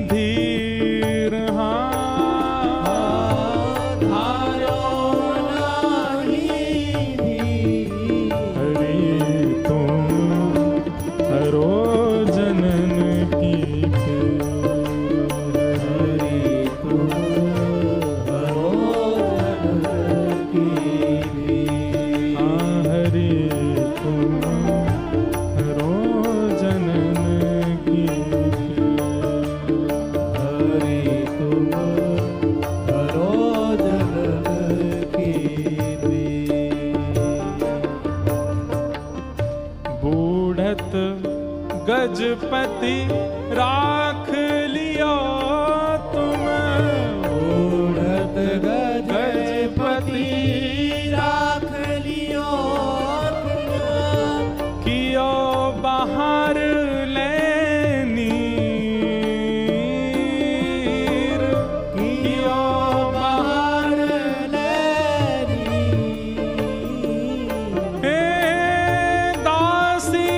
धीर, हाँ धार्यो नाही धीर। हरि तुम हरो जनन की हरि तुम हरो जनन की भीर। हाँ हरि तुम हरो जनन की हरि तुम हरो जनन की भीर। बूढ़त गजपति राख लियो तुम, बूढ़त गजपति राख लियो तुम। कियो बाहर लेनीर, कियो बाहर हे दासी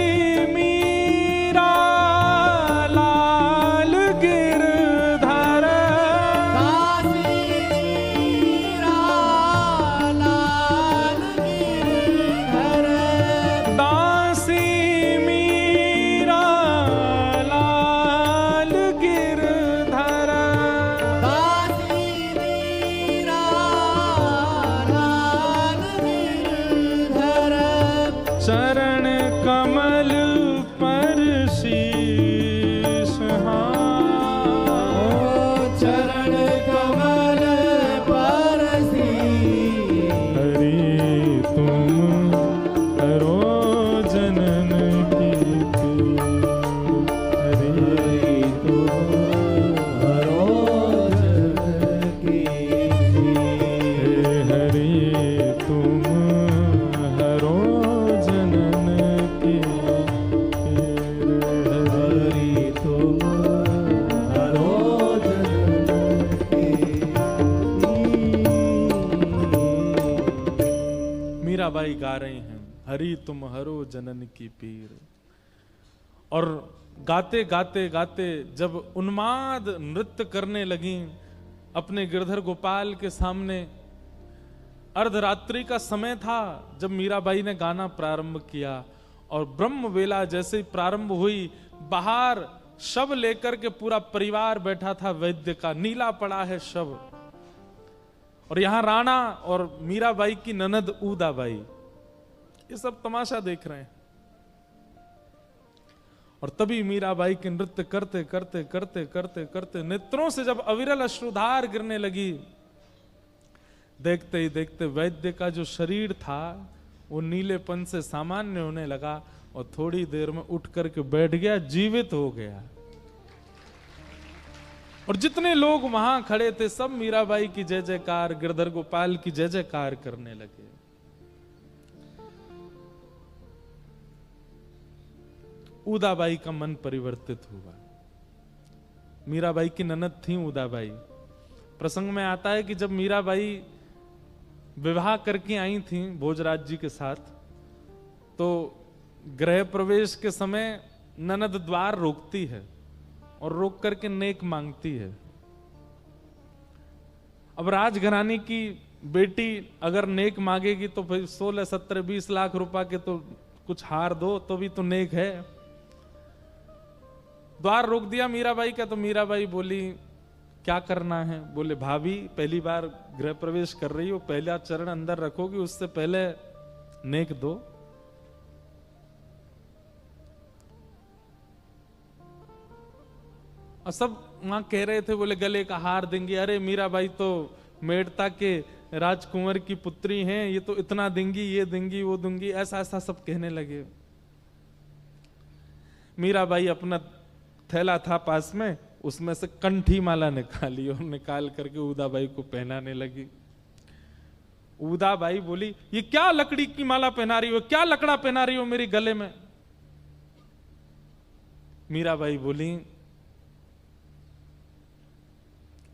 मीरा लाल गिरधर, दासी मीरा लाल गिरधर, चरण कमल पर शीश, हाँ चरण कमल पर हरि तुम हरो जनन की पीर, हरि तुम हरो जनन की भीर। हरि तुम हरो जनन की पीर, हरि तुम हरो जनन की भीर। मीराबाई गा रही हैं हरि तुम हरो जनन की पीर। और गाते गाते गाते जब उन्माद नृत्य करने लगी अपने गिरधर गोपाल के सामने, अर्धरात्रि का समय था जब मीराबाई ने गाना प्रारंभ किया, और ब्रह्म वेला जैसे ही प्रारंभ हुई, बाहर शव लेकर के पूरा परिवार बैठा था वैद्य का, नीला पड़ा है शव। और यहां राणा और मीराबाई की ननद ऊदाबाई ये सब तमाशा देख रहे हैं। और तभी मीराबाई के नृत्य करते करते करते करते करते नेत्रों से जब अविरल अश्रुधार गिरने लगी, देखते ही देखते वैद्य का जो शरीर था वो नीलेपन से सामान्य होने लगा और थोड़ी देर में उठ करके बैठ गया, जीवित हो गया। और जितने लोग वहां खड़े थे सब मीराबाई की जय जयकार, गिरधर गोपाल की जय जयकार करने लगे। ऊदाबाई का मन परिवर्तित हुआ। मीराबाई की ननद थी ऊदाबाई। प्रसंग में आता है कि जब मीराबाई विवाह करके आई थी भोजराज जी के साथ, तो गृह प्रवेश के समय ननद द्वार रोकती है और रोक करके नेक मांगती है। अब राजघराने की बेटी अगर नेक मांगेगी तो फिर 16, 17, 20 लाख रुपए के तो कुछ हार दो तो भी तो नेक है। द्वार रोक दिया मीराबाई का, तो मीराबाई बोली क्या करना है? बोले भाभी पहली बार गृह प्रवेश कर रही हो, पहला चरण अंदर रखोगी, उससे पहले नेक दो। और सब वहां कह रहे थे, बोले गले का हार देंगे, अरे मीराबाई तो मेड़ता के राजकुंवर की पुत्री हैं, ये तो इतना देंगी, ये देंगी, वो दूंगी, ऐसा ऐसा सब कहने लगे। मीराबाई अपना थैला था पास में, उसमें से कंठी माला निकाली और निकाल करके उदाबाई को पहनाने लगी। उदाबाई बोली, ये क्या लकड़ी की माला पहना रही हो, क्या लकड़ा पहना रही हो मेरे गले में? मीराबाई बोली,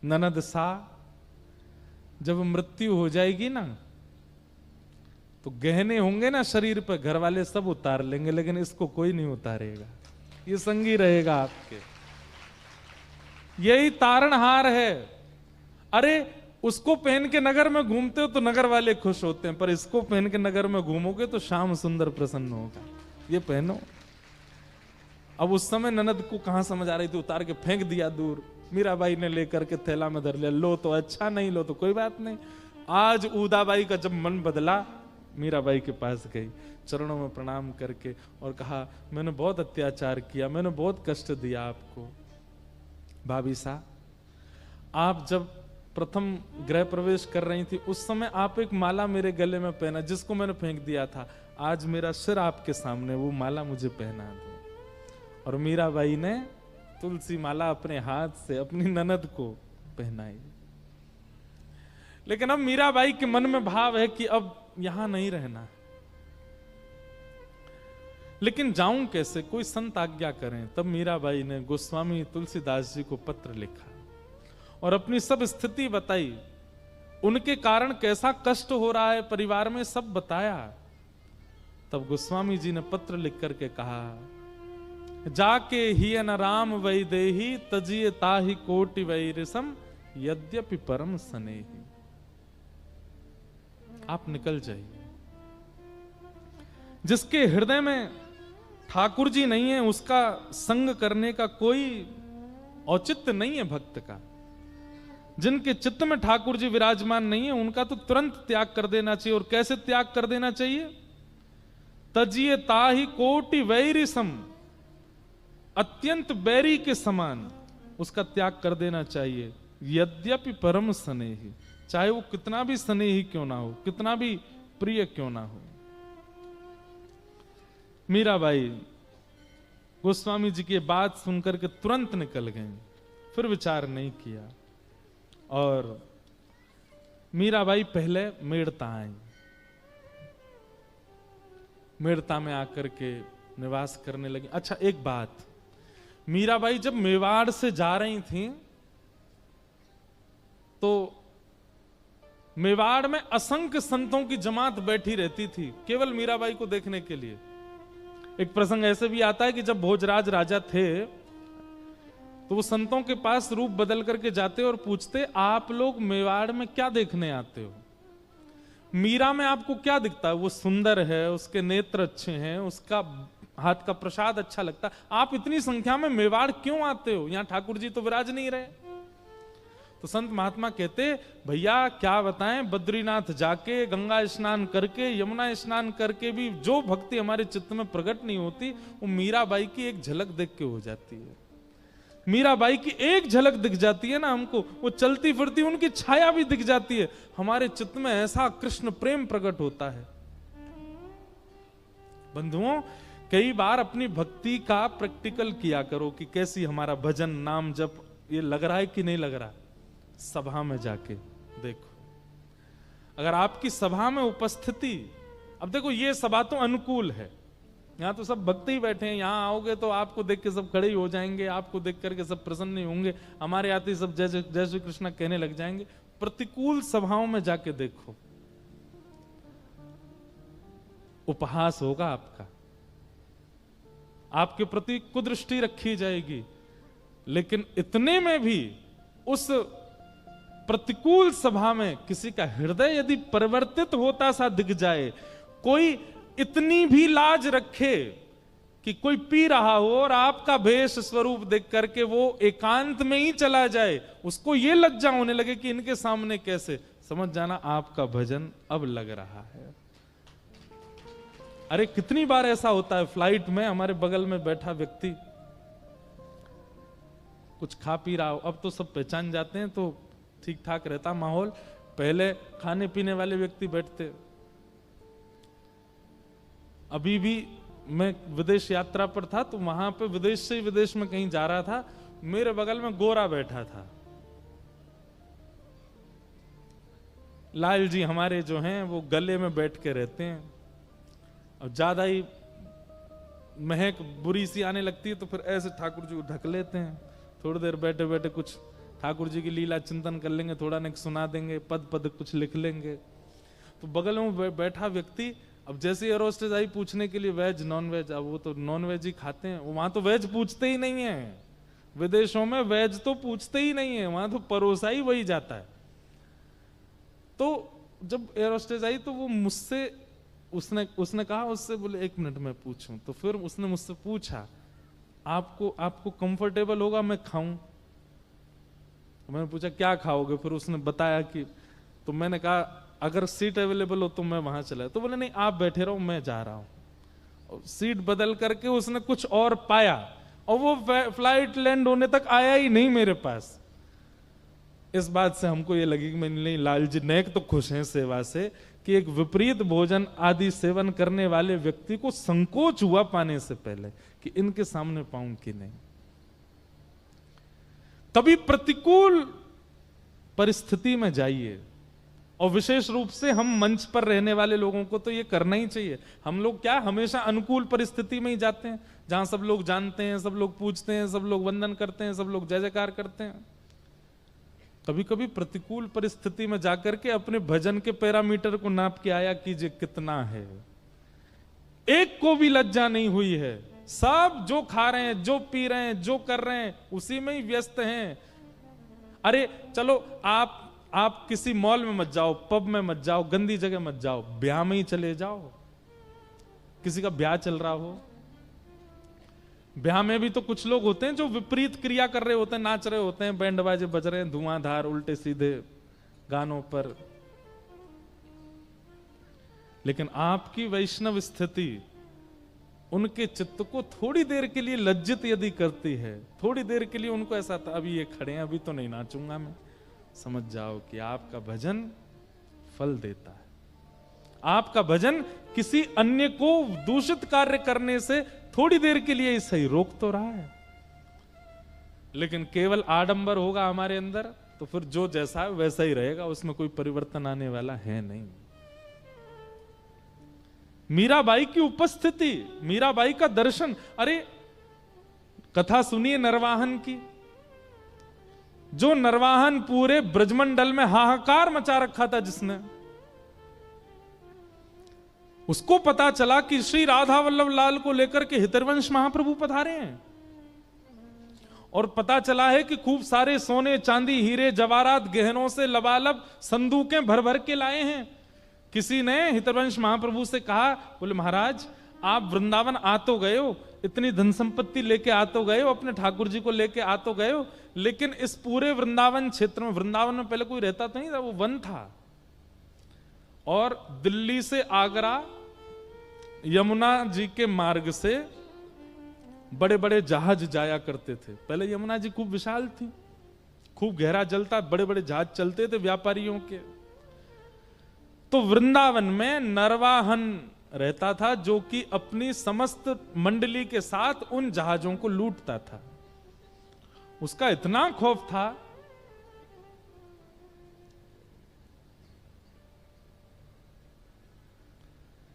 ननद सा, जब मृत्यु हो जाएगी ना तो गहने होंगे ना शरीर पर, घर वाले सब उतार लेंगे, लेकिन इसको कोई नहीं उतारेगा, ये संगी रहेगा आपके। यही तारणहार है। अरे उसको पहन के नगर में घूमते हो तो नगर वाले खुश होते हैं, पर इसको पहन के नगर में घूमोगे तो श्याम सुंदर प्रसन्न होगा। ये पहनो। अब उस समय ननद को कहां समझ आ रही थी, उतार के फेंक दिया दूर। मीराबाई ने लेकर के थैला में धर लिया, लो तो अच्छा, नहीं लो तो कोई बात नहीं। आज उदाबाई का जब मन बदला, मीराबाई के पास गई, चरणों में प्रणाम करके और कहा, मैंने बहुत अत्याचार किया, मैंने बहुत कष्ट दिया आपको। भाभी सा, आप जब प्रथम गृह प्रवेश कर रही थी उस समय आप एक माला मेरे गले में पहना, जिसको मैंने फेंक दिया था। आज मेरा सिर आपके सामने, वो माला मुझे पहना दो। और मीराबाई ने तुलसी माला अपने हाथ से अपनी ननद को पहनाई। लेकिन अब मीराबाई के मन में भाव है कि अब यहां नहीं रहना, लेकिन जाऊं कैसे, कोई संत आज्ञा करें। तब मीराबाई ने गोस्वामी तुलसीदास जी को पत्र लिखा और अपनी सब स्थिति बताई, उनके कारण कैसा कष्ट हो रहा है परिवार में, सब बताया। तब गोस्वामी जी ने पत्र लिख करके कहा, जाके ही न राम वैदेही तजिए ताहि कोटि वैरिसम यद्यपि परम स्नेही। आप निकल जाइए। जिसके हृदय में ठाकुर जी नहीं है उसका संग करने का कोई औचित्य नहीं है भक्त का। जिनके चित्त में ठाकुर जी विराजमान नहीं है उनका तो तुरंत त्याग कर देना चाहिए। और कैसे त्याग कर देना चाहिए? तजिए ताहि कोटि वैरिसम, अत्यंत बैरी के समान उसका त्याग कर देना चाहिए। यद्यपि परम स्नेही, चाहे वो कितना भी स्नेही क्यों ना हो, कितना भी प्रिय क्यों ना हो। मीराबाई गोस्वामी जी की बात सुनकर के तुरंत निकल गए, फिर विचार नहीं किया। और मीराबाई पहले मेड़ता आई, मेड़ता में आकर के निवास करने लगी। अच्छा एक बात, मीराबाई जब मेवाड़ से जा रही थी तो मेवाड़ में असंख्य संतों की जमात बैठी रहती थी केवल मीराबाई को देखने के लिए। एक प्रसंग ऐसे भी आता है कि जब भोजराज राजा थे तो वो संतों के पास रूप बदल करके जाते और पूछते, आप लोग मेवाड़ में क्या देखने आते हो? मीरा में आपको क्या दिखता है? वो सुंदर है, उसके नेत्र अच्छे हैं, उसका हाथ का प्रसाद अच्छा लगता, आप इतनी संख्या में मेवाड़ क्यों आते हो? यहां ठाकुर जी तो विराज नहीं रहे। तो संत महात्मा कहते, भैया क्या बताएं, बद्रीनाथ जाके गंगा स्नान करके यमुना स्नान करके भी जो भक्ति हमारे चित्त में प्रकट नहीं होती, वो मीराबाई की एक झलक देख के हो जाती है। मीराबाई की एक झलक दिख जाती है ना हमको, वो चलती फिरती उनकी छाया भी दिख जाती है, हमारे चित्त में ऐसा कृष्ण प्रेम प्रकट होता है। बंधुओं, कई बार अपनी भक्ति का प्रैक्टिकल किया करो कि कैसी हमारा भजन नाम जप ये लग रहा है कि नहीं लग रहा। सभा में जाके देखो, अगर आपकी सभा में उपस्थिति, अब देखो ये सभा तो अनुकूल है, यहां तो सब भक्त ही बैठे हैं, यहां आओगे तो आपको देख के सब खड़े ही हो जाएंगे, आपको देख करके सब प्रसन्न ही होंगे, हमारे आते ही सब जय जय श्री कृष्ण कहने लग जाएंगे। प्रतिकूल सभाओं में जाके देखो, उपहास होगा आपका, आपके प्रति कुदृष्टि रखी जाएगी। लेकिन इतने में भी उस प्रतिकूल सभा में किसी का हृदय यदि परिवर्तित होता सा दिख जाए, कोई इतनी भी लाज रखे कि कोई पी रहा हो और आपका भेष स्वरूप देख करके वो एकांत में ही चला जाए, उसको ये लज्जा होने लगे कि इनके सामने कैसे, समझ जाना आपका भजन अब लग रहा है। अरे कितनी बार ऐसा होता है, फ्लाइट में हमारे बगल में बैठा व्यक्ति कुछ खा पी रहा हो, अब तो सब पहचान जाते हैं तो ठीक ठाक रहता माहौल। पहले खाने पीने वाले व्यक्ति बैठते। अभी भी मैं विदेश यात्रा पर था तो वहां पे विदेश से विदेश में कहीं जा रहा था, मेरे बगल में गोरा बैठा था। लाल जी हमारे जो हैं वो गले में बैठ के रहते हैं, और ज्यादा ही महक बुरी सी आने लगती है तो फिर ऐसे ठाकुर जी को ढक लेते हैं। थोड़ी देर बैठे बैठे कुछ ठाकुर जी की लीला चिंतन कर लेंगे, थोड़ा नेक सुना देंगे, पद पद कुछ लिख लेंगे। तो बगल में बैठा व्यक्ति, अब जैसे एयर होस्टेस आई पूछने के लिए वेज नॉन वेज, अब वो तो नॉन वेज ही खाते हैं, वहां तो वेज पूछते ही नहीं है। विदेशों में वेज तो पूछते ही नहीं है, वहां तो परोसा ही वही जाता है। तो जब एयर होस्टेस आई तो वो मुझसे उसने कहा उससे, बोले 1 मिनट में पूछूं। तो फिर उसने मुझसे पूछा, आपको कंफर्टेबल होगा मैं खाऊं? तो मैंने पूछा क्या खाओगे? फिर उसने बताया कि, तो मैंने कहा अगर सीट अवेलेबल हो तो मैं वहां चला। तो बोले नहीं आप बैठे रहो मैं जा रहा हूं। सीट बदल करके उसने कुछ और पाया, और वो फ्लाइट लैंड होने तक आया ही नहीं मेरे पास। इस बात से हमको ये लगी कि नहीं, लाल जी नेक तो खुश हैं सेवा से कि एक विपरीत भोजन आदि सेवन करने वाले व्यक्ति को संकोच हुआ पाने से पहले कि इनके सामने पाऊं कि नहीं। कभी प्रतिकूल परिस्थिति में जाइए, और विशेष रूप से हम मंच पर रहने वाले लोगों को तो ये करना ही चाहिए। हम लोग क्या हमेशा अनुकूल परिस्थिति में ही जाते हैं, जहां सब लोग जानते हैं, सब लोग पूछते हैं, सब लोग वंदन करते हैं, सब लोग जय जयकार करते हैं। कभी कभी प्रतिकूल परिस्थिति में जाकर के अपने भजन के पैरामीटर को नाप के आया कीजिए कितना है। एक को भी लज्जा नहीं हुई है, सब जो खा रहे हैं, जो पी रहे हैं, जो कर रहे हैं उसी में ही व्यस्त हैं। अरे चलो आप किसी मॉल में मत जाओ, पब में मत जाओ, गंदी जगह मत जाओ, ब्याह में ही चले जाओ। किसी का ब्याह चल रहा हो, ब्याह में भी तो कुछ लोग होते हैं जो विपरीत क्रिया कर रहे होते हैं, नाच रहे होते हैं, बैंड बाजे बज रहे हैं, धुआंधार उल्टे सीधे गानों पर। लेकिन आपकी वैष्णव स्थिति उनके चित्त को थोड़ी देर के लिए लज्जित यदि करती है, थोड़ी देर के लिए उनको ऐसा था अभी ये खड़े हैं, अभी तो नहीं नाचूंगा मैं, समझ जाओ कि आपका भजन फल देता है। आपका भजन किसी अन्य को दूषित कार्य करने से थोड़ी देर के लिए सही रोक तो रहा है। लेकिन केवल आडंबर होगा हमारे अंदर तो फिर जो जैसा है वैसा ही रहेगा, उसमें कोई परिवर्तन आने वाला है नहीं। मीराबाई की उपस्थिति, मीराबाई का दर्शन, अरे कथा सुनिए नरवाहन की। जो नरवाहन पूरे ब्रजमंडल में हाहाकार मचा रखा था जिसने, उसको पता चला कि श्री राधा वल्लभ लाल को लेकर के हितरवंश महाप्रभु पधारे हैं, और पता चला है कि खूब सारे सोने चांदी हीरे जवाहरात गहनों से लबालब संदूकें भर भर के लाए हैं। किसी ने हितरवंश महाप्रभु से कहा, बोले महाराज आप वृंदावन आ तो गए हो, इतनी धन संपत्ति लेके आ तो गए हो, अपने ठाकुर जी को लेके आ तो गए हो, लेकिन इस पूरे वृंदावन क्षेत्र में, वृंदावन में पहले कोई रहता तो नहीं था, वो वन था, और दिल्ली से आगरा यमुना जी के मार्ग से बड़े बड़े जहाज जाया करते थे। पहले यमुना जी खूब विशाल थी, खूब गहरा जल था, बड़े बड़े जहाज चलते थे व्यापारियों के। तो वृंदावन में नरवाहन रहता था जो कि अपनी समस्त मंडली के साथ उन जहाजों को लूटता था। उसका इतना खौफ था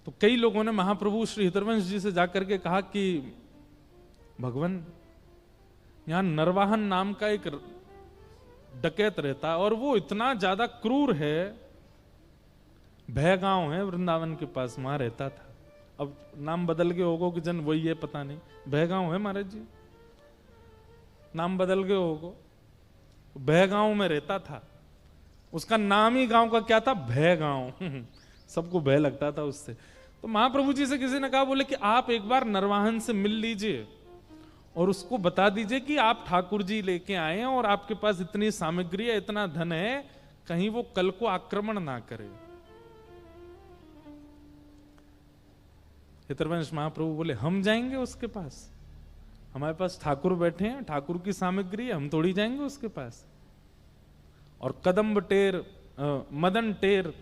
तो कई लोगों ने महाप्रभु श्री हितरवंश जी से जाकर के कहा कि भगवान यहां नरवाहन नाम का एक डकैत रहता है और वो इतना ज्यादा क्रूर है, भयगांव है वृंदावन के पास, वहां रहता था। अब नाम बदल गए होगो कि जन वही है पता नहीं, भयगांव है महाराज जी, नाम बदल गए होगो। भयगांव में रहता था, उसका नाम ही गांव का क्या था, भयगांव। सबको भय लगता था उससे। तो महाप्रभु जी से किसी ने कहा, बोले कि आप एक बार नरवाहन से मिल लीजिए और उसको बता दीजिए कि आप ठाकुर जी लेके आए हैं और आपके पास इतनी सामग्री है, इतना धन है, कहीं वो कल को आक्रमण ना करे। हितरवंश महाप्रभु बोले हम जाएंगे उसके पास, हमारे पास ठाकुर बैठे हैं, ठाकुर की सामग्री है, हम थोड़ी जाएंगे उसके पास। और कदम्ब टेर, मदन टेर,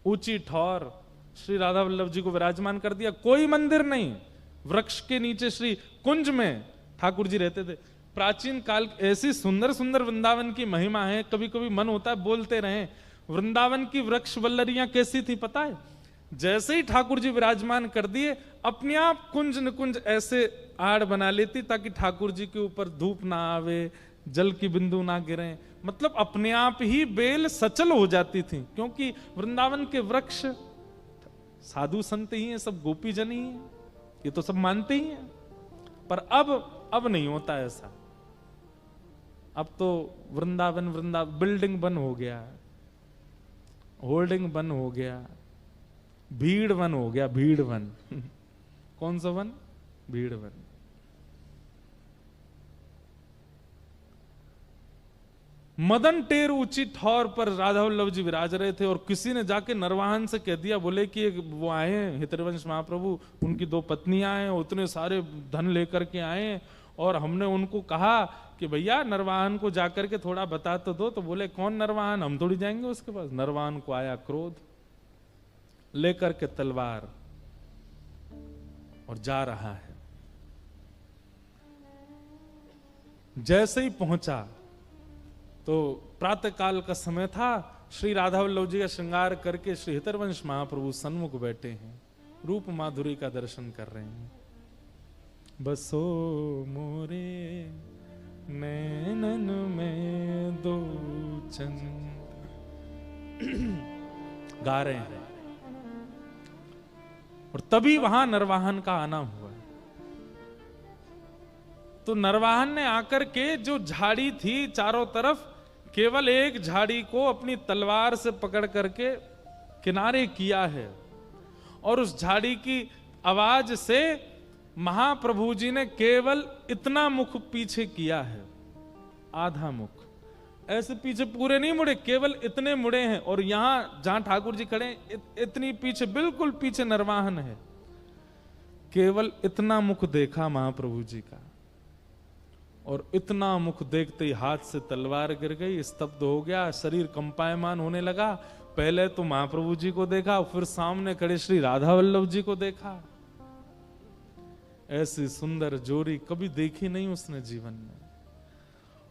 ऊंची ठौर, श्री राधा वल्लभ जी को विराजमान कर दिया। कोई मंदिर नहीं, वृक्ष के नीचे श्री कुंज में ठाकुर जी रहते थे। प्राचीन काल ऐसी सुंदर सुंदर वृंदावन की महिमा है, कभी कभी मन होता है बोलते रहें। वृंदावन की वृक्ष वल्लरियां कैसी थी पता है? जैसे ही ठाकुर जी विराजमान कर दिए, अपने आप कुंज निकुंज ऐसे आड़ बना लेती ताकि ठाकुर जी के ऊपर धूप ना आवे, जल की बिंदु ना गिरे। मतलब अपने आप ही बेल सचल हो जाती थी, क्योंकि वृंदावन के वृक्ष साधु संत ही हैं, सब गोपी जन ही हैं, ये तो सब मानते ही हैं। पर अब नहीं होता ऐसा। अब तो वृंदावन बिल्डिंग बन हो गया, होल्डिंग बन हो गया, भीड़ वन हो गया, भीड़ वन। कौन सा वन? भीड़ वन। मदन टेर ऊंची ठौर पर राधा वल्लभ जी विराज रहे थे, और किसी ने जाके नरवाहन से कह दिया, बोले कि वो आए हैं हितरवंश महाप्रभु, उनकी 2 पत्नियां हैं, उतने सारे धन लेकर के आए, और हमने उनको कहा कि भैया नरवाहन को जाकर के थोड़ा बता तो दो। तो बोले कौन नरवाहन, हम थोड़ी जाएंगे उसके पास। नरवाहन को आया क्रोध, लेकर के तलवार, और जा रहा है। जैसे ही पहुंचा तो प्रातः काल का समय था, श्री राधा वल्लभ जी का श्रृंगार करके श्री हितरवंश महाप्रभु सन्मुख बैठे हैं, रूप माधुरी का दर्शन कर रहे हैं। बसो मोरे नैनन में दो चंद, गा रहे हैं। और तभी वहां नरवाहन का आना हुआ। तो नरवाहन ने आकर के जो झाड़ी थी चारों तरफ, केवल एक झाड़ी को अपनी तलवार से पकड़ करके किनारे किया है, और उस झाड़ी की आवाज से महाप्रभु जी ने केवल इतना मुख पीछे किया है, आधा मुख, ऐसे पीछे पूरे नहीं मुड़े, केवल इतने मुड़े हैं। और यहां जहां ठाकुर जी खड़े इतनी पीछे, बिल्कुल पीछे नरवाहन है, केवल इतना मुख देखा महाप्रभु जी का, और इतना मुख देखते ही हाथ से तलवार गिर गई, स्तब्ध हो गया, शरीर कंपायमान होने लगा। पहले तो महाप्रभु जी को देखा, फिर सामने खड़े श्री राधा वल्लभ जी को देखा। ऐसी सुंदर जोड़ी कभी देखी नहीं उसने जीवन में।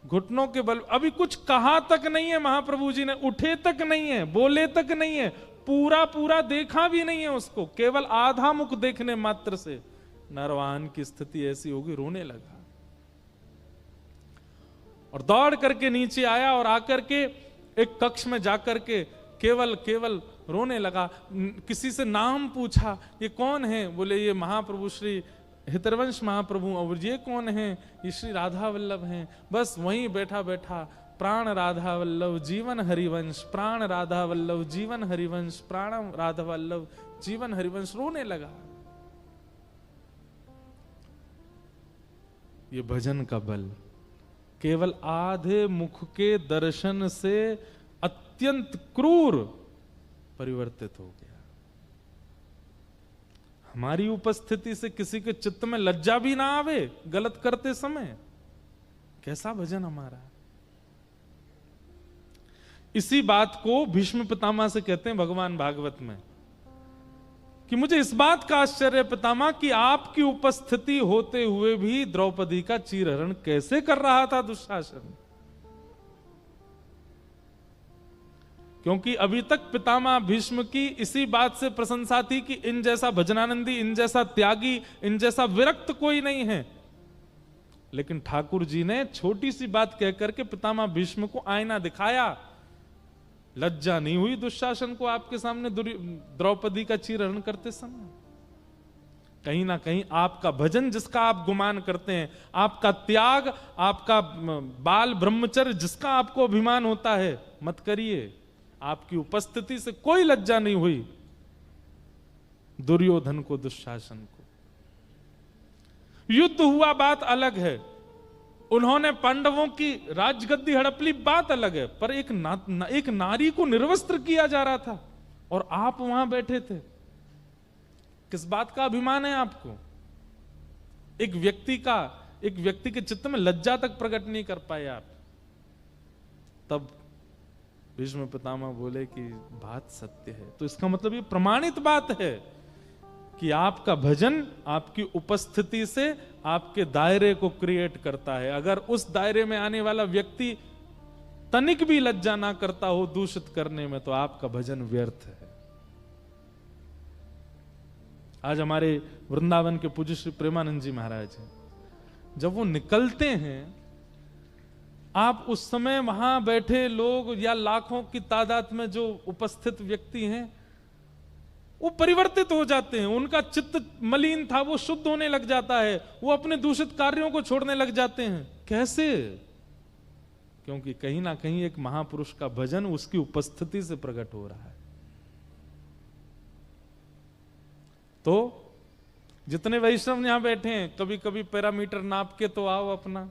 घुटनों के बल, अभी कुछ कहा तक नहीं है महाप्रभु जी ने, उठे तक नहीं है, बोले तक नहीं है, पूरा देखा भी नहीं है उसको, केवल आधा मुख देखने मात्र से नरवाहन की स्थिति ऐसी होगी, रोने लगा। और दौड़ करके नीचे आया, और आकर के एक कक्ष में जाकर के केवल रोने लगा। किसी से नाम पूछा, ये कौन है? बोले ये महाप्रभु श्री हितरवंश महाप्रभु। और ये कौन है? ये श्री राधा वल्लभ हैं। बस वहीं बैठा बैठा प्राण राधा वल्लभ जीवन हरिवंश, प्राण राधा वल्लभ जीवन हरिवंश, प्राण राधा वल्लभ जीवन हरिवंश, रोने लगा। ये भजन का बल, केवल आधे मुख के दर्शन से अत्यंत क्रूर परिवर्तित हो गया। हमारी उपस्थिति से किसी के चित्त में लज्जा भी ना आवे गलत करते समय, कैसा भजन हमारा। इसी बात को भीष्म पितामह से कहते हैं भगवान भागवत में, कि मुझे इस बात का आश्चर्य पितामह कि आपकी उपस्थिति होते हुए भी द्रौपदी का चीरहरण कैसे कर रहा था दुशासन। क्योंकि अभी तक पितामह भीष्म की इसी बात से प्रशंसा थी कि इन जैसा भजनानंदी, इन जैसा त्यागी, इन जैसा विरक्त कोई नहीं है। लेकिन ठाकुर जी ने छोटी सी बात कहकर के पितामह भीष्म को आईना दिखाया। लज्जा नहीं हुई दुशासन को आपके सामने द्रौपदी का चीरहरण करते समय? कहीं ना कहीं आपका भजन जिसका आप गुमान करते हैं, आपका त्याग, आपका बाल ब्रह्मचर्य जिसका आपको अभिमान होता है, मत करिए। आपकी उपस्थिति से कोई लज्जा नहीं हुई दुर्योधन को, दुशासन को। युद्ध हुआ बात अलग है, उन्होंने पांडवों की राजगद्दी हड़प ली बात अलग है, पर एक नारी को निर्वस्त्र किया जा रहा था और आप वहां बैठे थे। किस बात का अभिमान है आपको? एक व्यक्ति का एक व्यक्ति के चित्त में लज्जा तक प्रकट नहीं कर पाए आप, तब भीष्म पितामह बोले कि बात सत्य है। तो इसका मतलब ये प्रमाणित बात है कि आपका भजन आपकी उपस्थिति से आपके दायरे को क्रिएट करता है। अगर उस दायरे में आने वाला व्यक्ति तनिक भी लज्जा ना करता हो दूषित करने में, तो आपका भजन व्यर्थ है। आज हमारे वृंदावन के पूज्य श्री प्रेमानंद जी महाराज हैं, जब वो निकलते हैं, आप उस समय वहां बैठे लोग या लाखों की तादाद में जो उपस्थित व्यक्ति हैं, वो परिवर्तित हो जाते हैं। उनका चित्त मलिन था, वो शुद्ध होने लग जाता है, वो अपने दूषित कार्यों को छोड़ने लग जाते हैं। कैसे? क्योंकि कहीं ना कहीं एक महापुरुष का भजन उसकी उपस्थिति से प्रकट हो रहा है। तो जितने वैष्णव यहां बैठे हैं, कभी कभी पैरामीटर नाप के तो आओ, अपना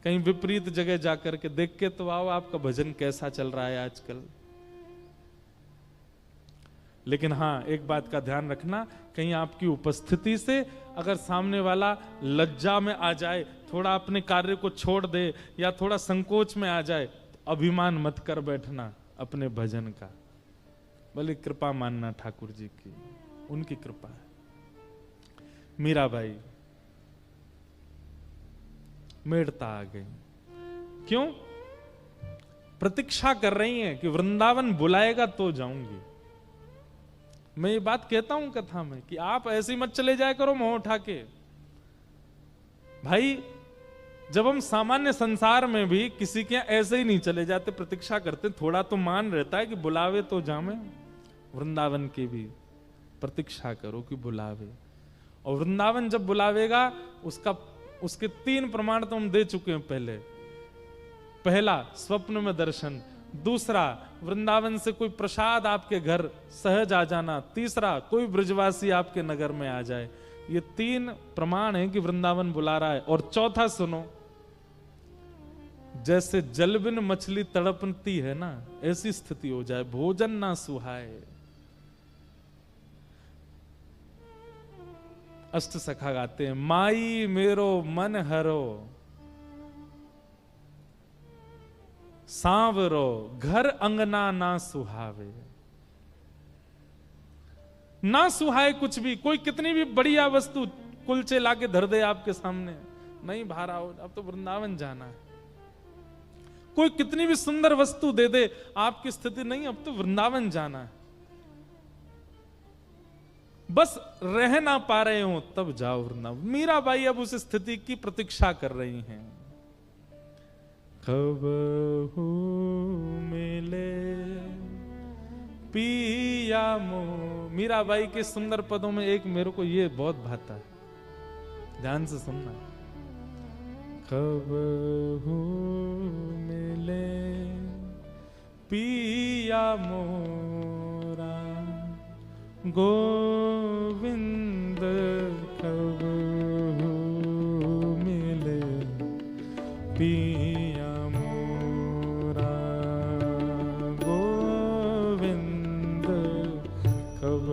कहीं विपरीत जगह जाकर के देख के तो आओ आपका भजन कैसा चल रहा है आजकल। लेकिन हां, एक बात का ध्यान रखना, कहीं आपकी उपस्थिति से अगर सामने वाला लज्जा में आ जाए, थोड़ा अपने कार्य को छोड़ दे या थोड़ा संकोच में आ जाए, तो अभिमान मत कर बैठना अपने भजन का। भले कृपा मानना ठाकुर जी की, उनकी कृपा है। मीराबाई मेड़ता आ गई। क्यों? प्रतीक्षा कर रही हैं कि वृंदावन बुलाएगा तो जाऊंगी। मैं ये बात कहता हूं कथा में कि आप ऐसे मत चले जाया करो मोह उठा के। भाई, जब हम सामान्य संसार में भी किसी के ऐसे ही नहीं चले जाते, प्रतीक्षा करते, थोड़ा तो मान रहता है कि बुलावे तो जामे। वृंदावन की भी प्रतीक्षा करो कि बुलावे, और वृंदावन जब बुलावेगा उसके 3 प्रमाण तो हम दे चुके हैं पहले। पहला, स्वप्न में दर्शन। दूसरा, वृंदावन से कोई प्रसाद आपके घर सहज आ जाना। तीसरा, कोई ब्रजवासी आपके नगर में आ जाए। ये 3 प्रमाण है कि वृंदावन बुला रहा है। और चौथा सुनो, जैसे जल बिन मछली तड़पती है ना, ऐसी स्थिति हो जाए, भोजन ना सुहाए। अष्ट सखा गाते हैं, माई मेरो मन हरो, सांवरो घर अंगना ना सुहावे। ना सुहाए कुछ भी, कोई कितनी भी बढ़िया वस्तु कुलचे लाके धर दे आपके सामने, नहीं भारा हो, अब तो वृंदावन जाना है। कोई कितनी भी सुंदर वस्तु दे दे, आपकी स्थिति नहीं, अब तो वृंदावन जाना है। बस रह ना पा रहे हो तब जाओ वृंदावन। मीराबाई अब उस स्थिति की प्रतीक्षा कर रही हैं। कब हो मिले पिया मो। मीराबाई के सुंदर पदों में एक मेरे को ये बहुत भाता है, ध्यान से सुनना। कब हो मिले पिया मोरा गोविंद, कब हो मिले पिया मोरा गोविंद, कब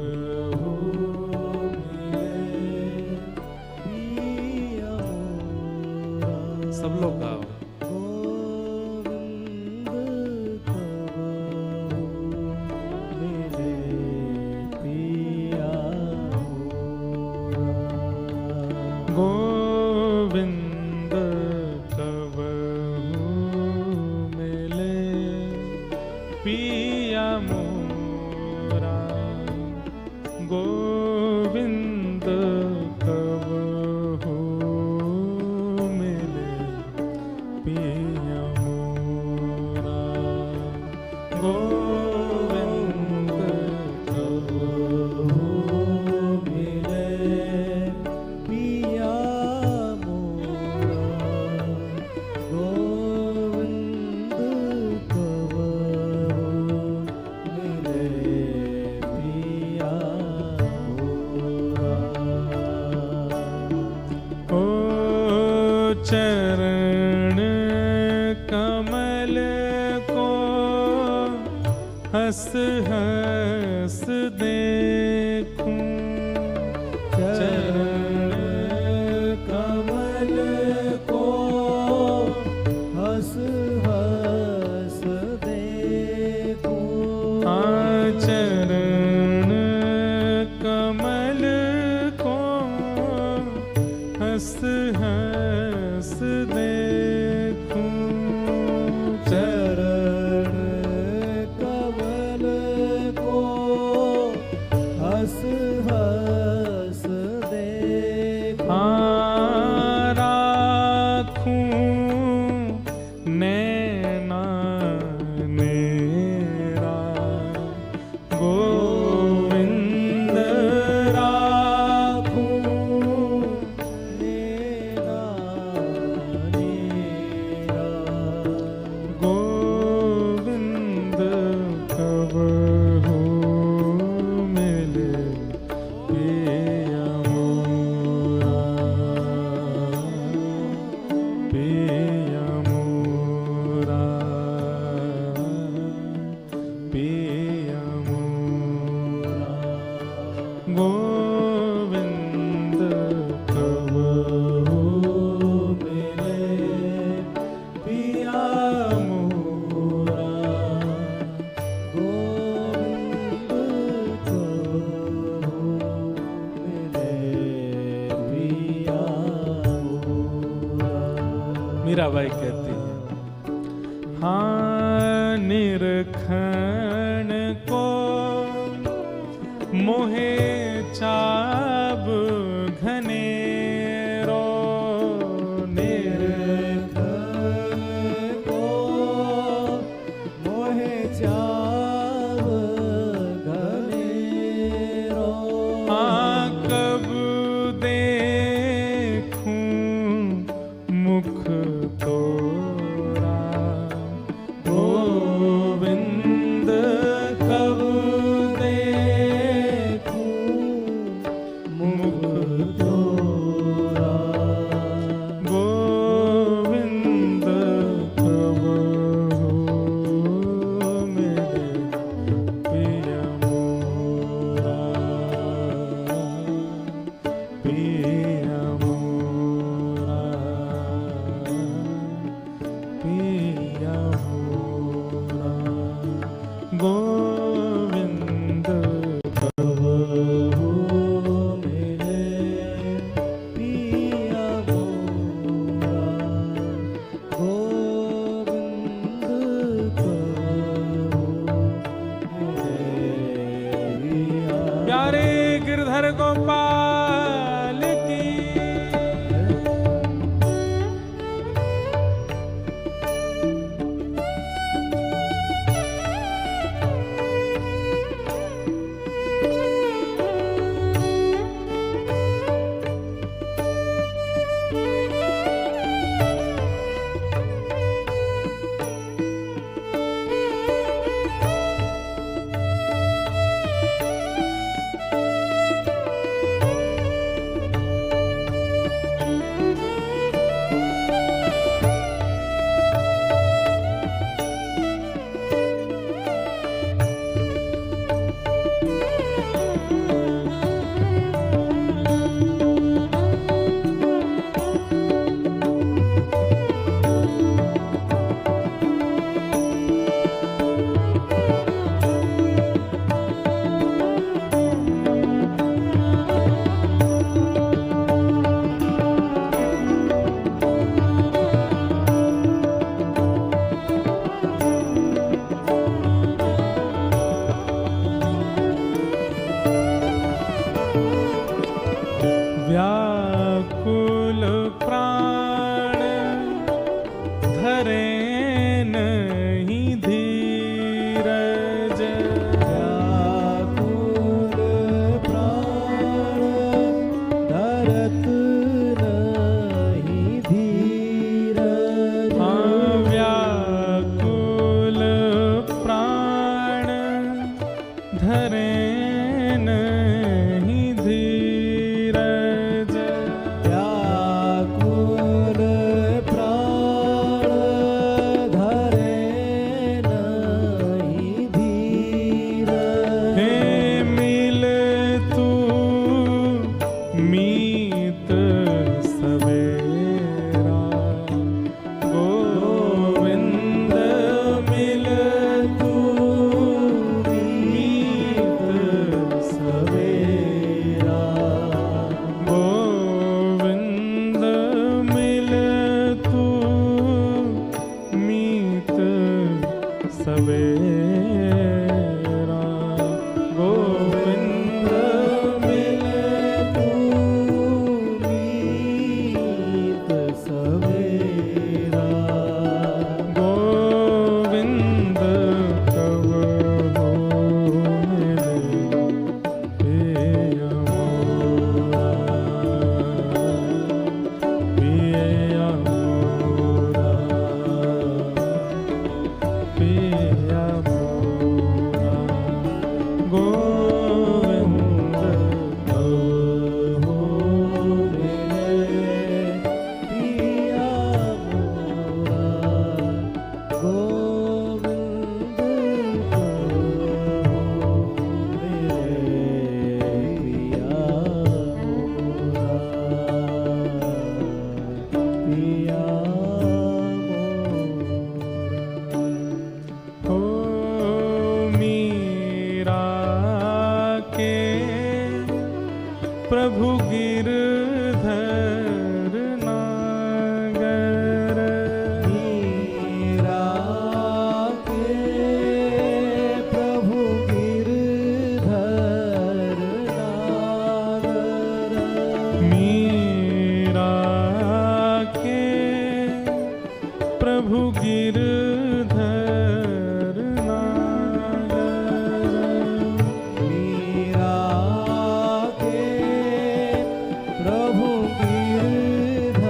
हो मिले पिया मोरा। सब लोग गाओ। गोविंद कब हो मिले पिया मोरा, गोविंद कब हो मिले पिया मोरा, गोविंद कब हो मिले पिया चरण कमल को हंस हंस देखूं, चरण कमल हंस हंस देखूं चरण कमल को हंस हंस देखूं चरण कमल को हंस हंस देखूं राखूं नैना मेरा गोविंद राखूं नैना मेरा गोविंद कब हो मिले पिया मोरा पिया मोरा पिया मोरा गोविंद कब हो मिले पिया मोरा गोविंद को मिले पिया मोरा। मीराबाई कहती है हाँ निरखण को मोहे चाब घनेरो निरखण को मोहे चाव घनेरो हाँ कब देखूं मुख तोरा गोविंद कब देखूं मुख तोरा गोविंद कब हो मेरे पिया मोरा पिया मोरा पिया मोरा गोविंद कब हो मिले पिया मोरा गोविंद को मिले पिया प्यारे गिरधर गोपाल की व्याकुल प्राण धरे नहीं धीरज व्याकुल प्राण धरत नहीं धीरज हाँ व्याकुल प्राण धरे नहीं धीरज व्याकुल प्राण सवेरा गोविंद मिले तू मीत सवेरा गोविंद कब हो मिले पिया मोरा पिया मोरा पिया मोरा गोविंद कब हो मिले पिया मोरा गोविंद कब हो मिले पिया मोरा पिया मोरा हो मीरा के प्रभु गिरधर नागर मीरा के प्रभु गिरधर नागर मीरा के प्रभु गिरधर नागर मीरा के प्रभु गिरधर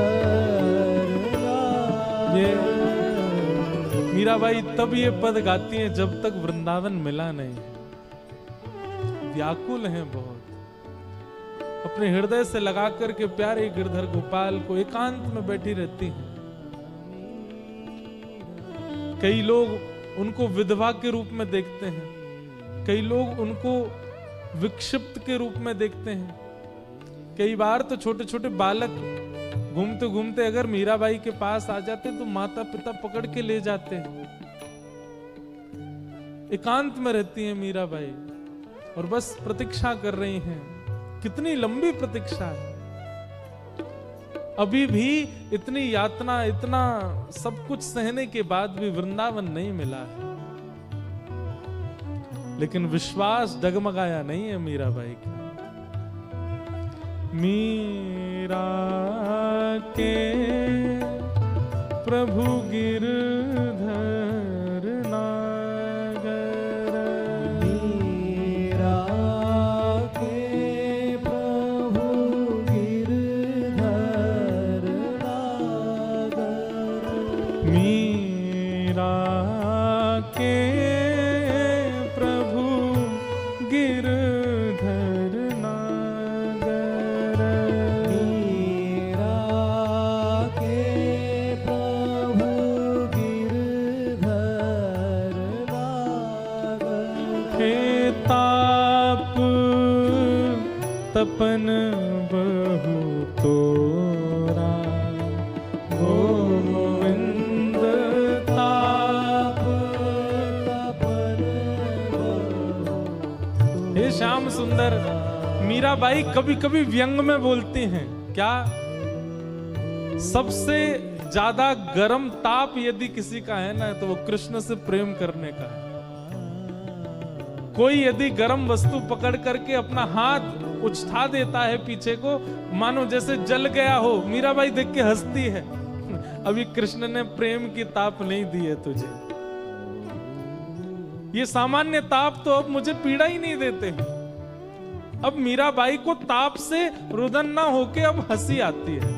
ये नागर मीराबाई तब ये पद गाती हैं जब तक वृंदावन मिला नहीं, व्याकुल हैं बहुत, अपने हृदय से लगा करके प्यारे गिरधर गोपाल को एकांत में बैठी रहती हैं। कई लोग उनको विधवा के रूप में देखते हैं, कई लोग उनको विक्षिप्त के रूप में देखते हैं। कई बार तो छोटे छोटे बालक घूमते घूमते अगर मीराबाई के पास आ जाते तो माता पिता पकड़ के ले जाते हैं। एकांत में रहती हैं मीराबाई और बस प्रतीक्षा कर रही हैं। कितनी लंबी प्रतीक्षा है, अभी भी इतनी यातना, इतना सब कुछ सहने के बाद भी वृंदावन नहीं मिला है। लेकिन विश्वास डगमगाया नहीं है मीराबाई का। मीरा के प्रभु गिरधर नागर मीरा के प्रभु गिरधर नागर मीरा के प्रभु गिरधर नागर मीरा के प्रभु गिरधर नागर हे ताप तपन बहु तोरा गोविंद ताप तपन हे श्याम सुंदर। मीराबाई कभी कभी व्यंग में बोलती हैं क्या, सबसे ज्यादा गर्म ताप यदि किसी का है ना तो वो कृष्ण से प्रेम करने का है। कोई यदि गर्म वस्तु पकड़ करके अपना हाथ उछता देता है पीछे को, मानो जैसे जल गया हो, मीराबाई देख के हंसती है। अभी कृष्ण ने प्रेम की ताप नहीं दी है तुझे, ये सामान्य ताप तो अब मुझे पीड़ा ही नहीं देते। अब मीराबाई को ताप से रुदन ना होके अब हंसी आती है,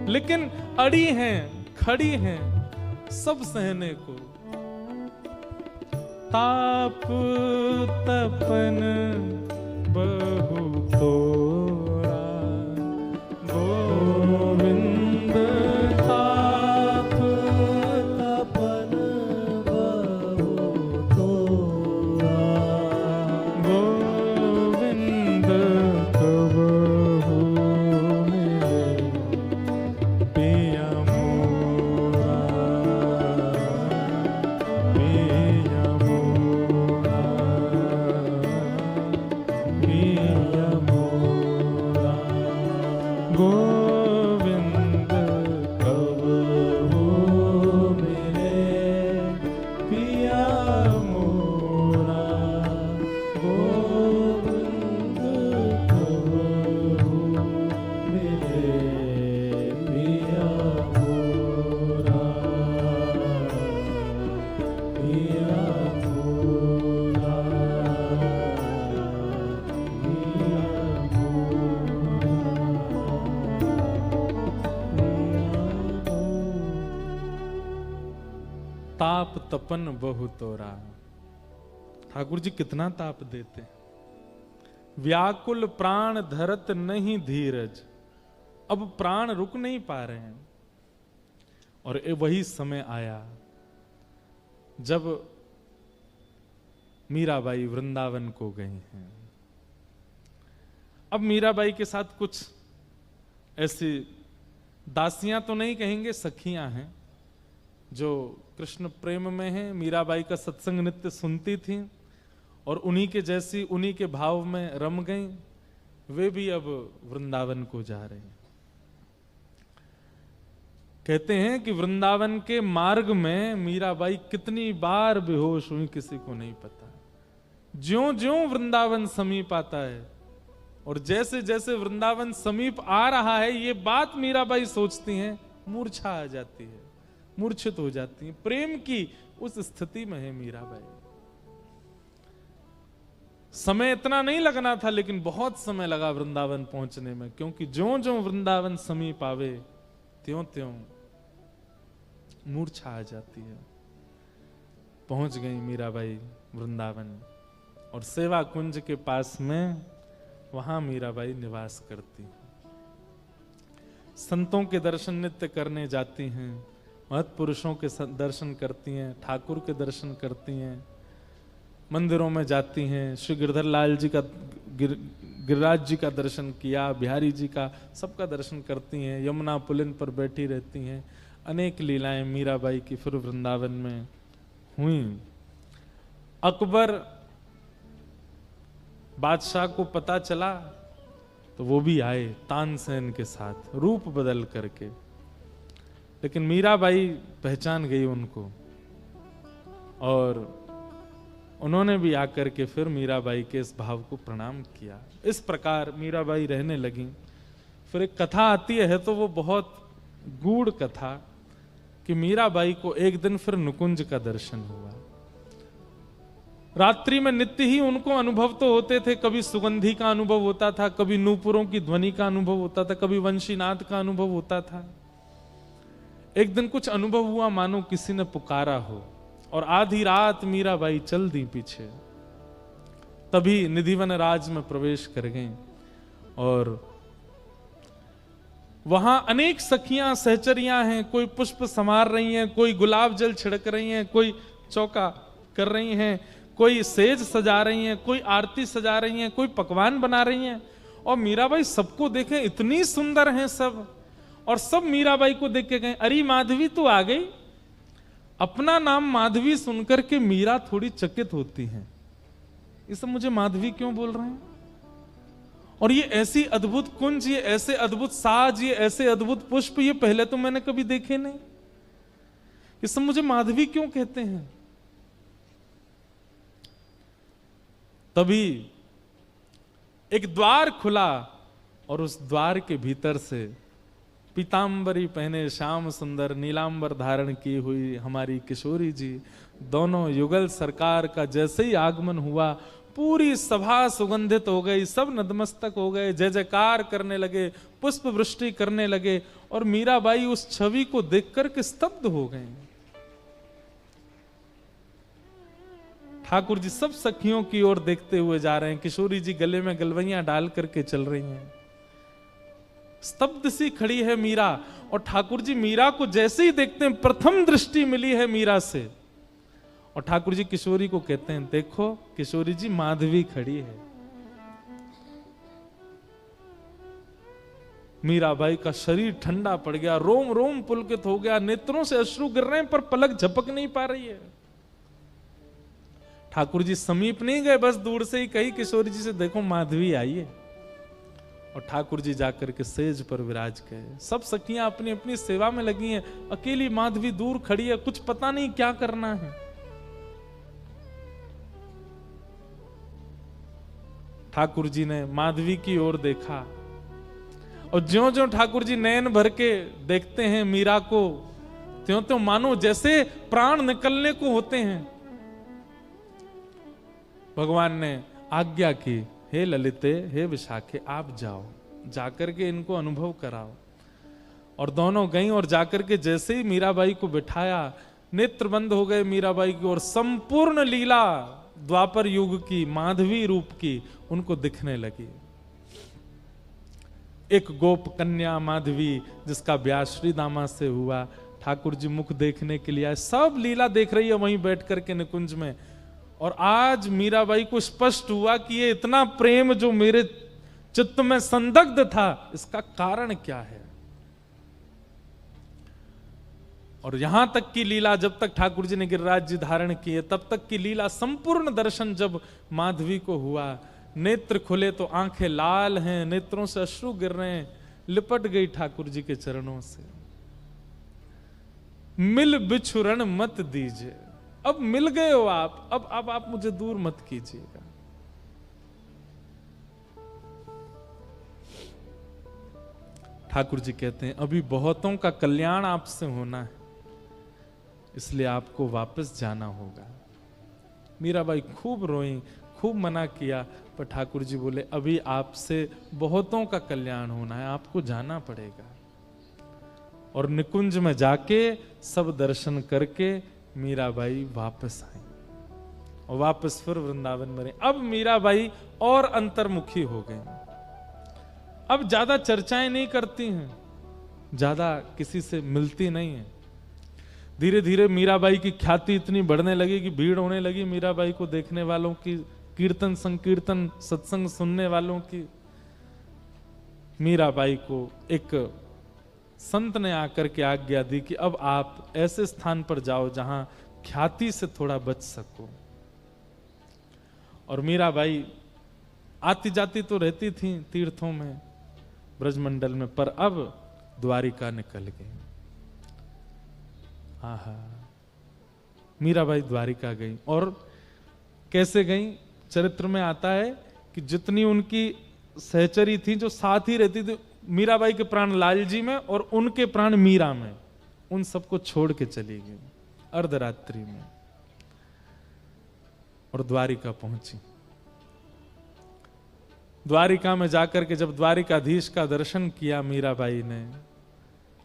लेकिन अड़ी हैं, खड़ी हैं सब सहने को। ताप तपन बहु तोरा गोविंद ताप तपन बहु तोरा गोविंद कब हो मिले पिया मोरा पिया मोरा पिया मोरा ताप तपन बहु तोरा। ठाकुर जी कितना ताप देते। व्याकुल प्राण धरत नहीं धीरज, अब प्राण रुक नहीं पा रहे हैं। और वही समय आया जब मीराबाई वृंदावन को गई हैं। अब मीराबाई के साथ कुछ ऐसी दासियां तो नहीं कहेंगे, सखियां हैं जो कृष्ण प्रेम में हैं। मीराबाई का सत्संग नित्य सुनती थीं और उन्हीं के जैसी, उन्हीं के भाव में रम गईं। वे भी अब वृंदावन को जा रहे हैं। कहते हैं कि वृंदावन के मार्ग में मीराबाई कितनी बार बेहोश हुई किसी को नहीं पता। ज्यों ज्यों वृंदावन समीप आता है और जैसे जैसे वृंदावन समीप आ रहा है, ये बात मीराबाई सोचती हैं, मूर्छा आ जाती है, मूर्छित हो जाती है। प्रेम की उस स्थिति में है मीराबाई। समय इतना नहीं लगना था, लेकिन बहुत समय लगा वृंदावन पहुंचने में, क्योंकि ज्यों ज्यों वृंदावन समीप आवे त्यों त्यों मूर्छा आ जाती है। पहुंच गई मीराबाई वृंदावन और सेवा कुंज के पास में वहां मीराबाई निवास करती हैं। संतों के दर्शन नित्य करने जाती हैं, महत्पुरुषों के दर्शन करती हैं, ठाकुर के दर्शन करती हैं, मंदिरों में जाती हैं। श्री गिरधर लाल जी का, गिरिराज जी का दर्शन किया, बिहारी जी का, सबका दर्शन करती हैं। यमुना पुलिन पर बैठी रहती हैं। अनेक लीलाएं मीराबाई की फिर वृंदावन में हुई। अकबर बादशाह को पता चला तो वो भी आए तानसेन के साथ, रूप बदल करके। लेकिन मीराबाई पहचान गई उनको और उन्होंने भी आकर के फिर मीराबाई के इस भाव को प्रणाम किया। इस प्रकार मीराबाई रहने लगी। फिर एक कथा आती है तो वो बहुत गूढ़ कथा कि मीराबाई को एक दिन फिर नुकुंज का दर्शन हुआ। रात्रि में नित्य ही उनको अनुभव तो होते थे, कभी सुगंधी का अनुभव होता था, कभी नूपुरों की ध्वनि का अनुभव होता था, कभी वंशीनाद का अनुभव होता था। एक दिन कुछ अनुभव हुआ मानो किसी ने पुकारा हो और आधी रात मीराबाई चल दी पीछे। तभी निधिवन राज में प्रवेश कर गईं और वहां अनेक सखियां सहचरियां हैं। कोई पुष्प संवार रही हैं, कोई गुलाब जल छिड़क रही हैं, कोई चौका कर रही हैं, कोई सेज सजा रही हैं, कोई आरती सजा रही हैं, कोई पकवान बना रही हैं। और मीराबाई सबको देखे, इतनी सुंदर हैं सब, और सब मीराबाई को देख के गए, अरे माधवी तू आ गई। अपना नाम माधवी सुनकर के मीरा थोड़ी चकित होती हैं, ये सब मुझे माधवी क्यों बोल रहे हैं, और ये ऐसी अद्भुत कुंज, ये ऐसे अद्भुत साज, ये ऐसे अद्भुत पुष्प, ये पहले तो मैंने कभी देखे नहीं, ये सब मुझे माधवी क्यों कहते हैं। तभी एक द्वार खुला और उस द्वार के भीतर से पीतांबरी पहने श्याम सुंदर नीलांबर धारण की हुई हमारी किशोरी जी, दोनों युगल सरकार का जैसे ही आगमन हुआ, पूरी सभा सुगंधित हो गई, सब नतमस्तक हो गए, जय जयकार करने लगे, पुष्प वृष्टि करने लगे। और मीराबाई उस छवि को देखकर के स्तब्ध हो गए। ठाकुर जी सब सखियों की ओर देखते हुए जा रहे हैं। किशोरी जी गले में गलवैयां डाल करके चल रही हैं। स्तब्ध सी खड़ी है मीरा, और ठाकुर जी मीरा को जैसे ही देखते हैं, प्रथम दृष्टि मिली है मीरा से, और ठाकुर जी किशोरी को कहते हैं, देखो किशोरी जी माधवी खड़ी है। मीराबाई का शरीर ठंडा पड़ गया, रोम रोम पुलकित हो गया, नेत्रों से अश्रु गिर रहे हैं पर पलक झपक नहीं पा रही है। ठाकुर जी समीप नहीं गए, बस दूर से ही कही किशोरी जी से, देखो माधवी आई है। और ठाकुर जी जाकर के सेज पर विराज गए। सब सखियां अपनी अपनी सेवा में लगी हैं, अकेली माधवी दूर खड़ी है, कुछ पता नहीं क्या करना है। ठाकुर जी ने माधवी की ओर देखा, और ज्यों ज्यों ठाकुर जी नयन भर के देखते हैं मीरा को, त्यों त्यों मानो जैसे प्राण निकलने को होते हैं। भगवान ने आज्ञा की, हे ललिते, हे विशाखे, आप जाओ, जाकर के इनको अनुभव कराओ। और दोनों गईं और जाकर के जैसे ही मीराबाई को बिठाया, नेत्र बंद हो गए मीराबाई की, और संपूर्ण लीला द्वापर युग की माधवी रूप की उनको दिखने लगी। एक गोप कन्या माधवी जिसका ब्याह श्री दामा से हुआ, ठाकुर जी मुख देखने के लिए आए, सब लीला देख रही है वहीं बैठ करके निकुंज में। और आज मीराबाई को स्पष्ट हुआ कि ये इतना प्रेम जो मेरे चित्त में संदिग्ध था, इसका कारण क्या है। और यहां तक की लीला, जब तक ठाकुर जी ने गिरिराज जी धारण किए तब तक की लीला, संपूर्ण दर्शन जब माधवी को हुआ, नेत्र खुले तो आंखें लाल हैं, नेत्रों से अश्रु गिर रहे हैं, लिपट गई ठाकुर जी के चरणों से। मिल बिछुरण मत दीजिए, अब मिल गए हो आप, अब आप मुझे दूर मत कीजिएगा। ठाकुर जी कहते हैं अभी बहुतों का कल्याण आपसे होना है, इसलिए आपको वापस जाना होगा। मीराबाई खूब रोई, खूब मना किया, पर ठाकुर जी बोले अभी आपसे बहुतों का कल्याण होना है, आपको जाना पड़ेगा। और निकुंज में जाके सब दर्शन करके मीराबाई वापस आई, और वापस फिर वृंदावन में रही। अब मीराबाई और अंतर्मुखी हो गई, अब ज्यादा चर्चाएं नहीं करती हैं, ज्यादा किसी से मिलती नहीं है। धीरे धीरे मीराबाई की ख्याति इतनी बढ़ने लगी कि भीड़ होने लगी मीराबाई को देखने वालों की, कीर्तन संकीर्तन सत्संग सुनने वालों की। मीराबाई को एक संत ने आकर के आज्ञा दी कि अब आप ऐसे स्थान पर जाओ जहां ख्याति से थोड़ा बच सको। और मीराबाई आती जाती तो रहती थी तीर्थों में, ब्रजमंडल में, पर अब द्वारिका निकल गई। आहा, मीराबाई द्वारिका गई। और कैसे गई, चरित्र में आता है कि जितनी उनकी सहचरी थी, जो साथ ही रहती थी, मीराबाई के प्राण लाल जी में और उनके प्राण मीरा में, उन सबको छोड़ के चली गई अर्धरात्रि में, और द्वारिका पहुंची। द्वारिका में जाकर के जब द्वारिकाधीश का दर्शन किया मीराबाई ने,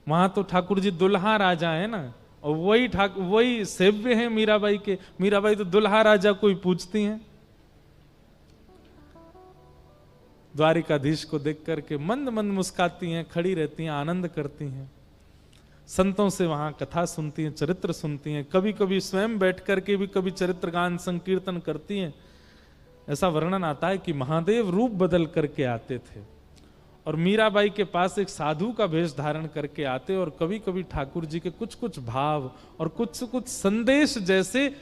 वहां तो ठाकुर जी दुल्हा राजा है ना, और वही सेव्य हैं मीराबाई के। मीराबाई तो दुल्हा राजा को ही पूछती हैं। द्वारिकाधीश को देख करके मंद मंद मुस्काती हैं, खड़ी रहती हैं, आनंद करती हैं, संतों से वहां कथा सुनती हैं, चरित्र सुनती हैं, कभी कभी स्वयं बैठ करके भी कभी चरित्र गान संकीर्तन करती हैं। ऐसा वर्णन आता है कि महादेव रूप बदल करके आते थे और मीराबाई के पास एक साधु का वेश धारण करके आते, और कभी कभी ठाकुर जी के कुछ कुछ भाव और कुछ कुछ संदेश, जैसे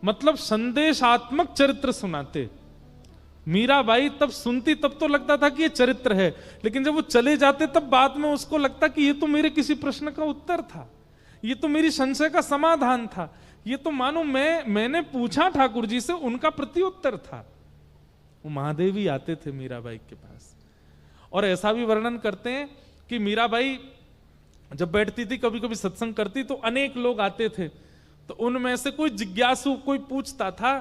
मतलब संदेशात्मक चरित्र सुनाते। मीराबाई तब सुनती तब तो लगता था कि ये चरित्र है, लेकिन जब वो चले जाते तब बाद में उसको लगता कि ये तो मेरे किसी प्रश्न का उत्तर था, ये तो मेरी संशय का समाधान था, ये तो मानो मैंने पूछा ठाकुर जी से, उनका प्रत्युत्तर था। वो महादेव ही आते थे मीराबाई के पास। और ऐसा भी वर्णन करते हैं कि मीराबाई जब बैठती थी, कभी कभी सत्संग करती, तो अनेक लोग आते थे, तो उनमें से कोई जिज्ञासु कोई पूछता था,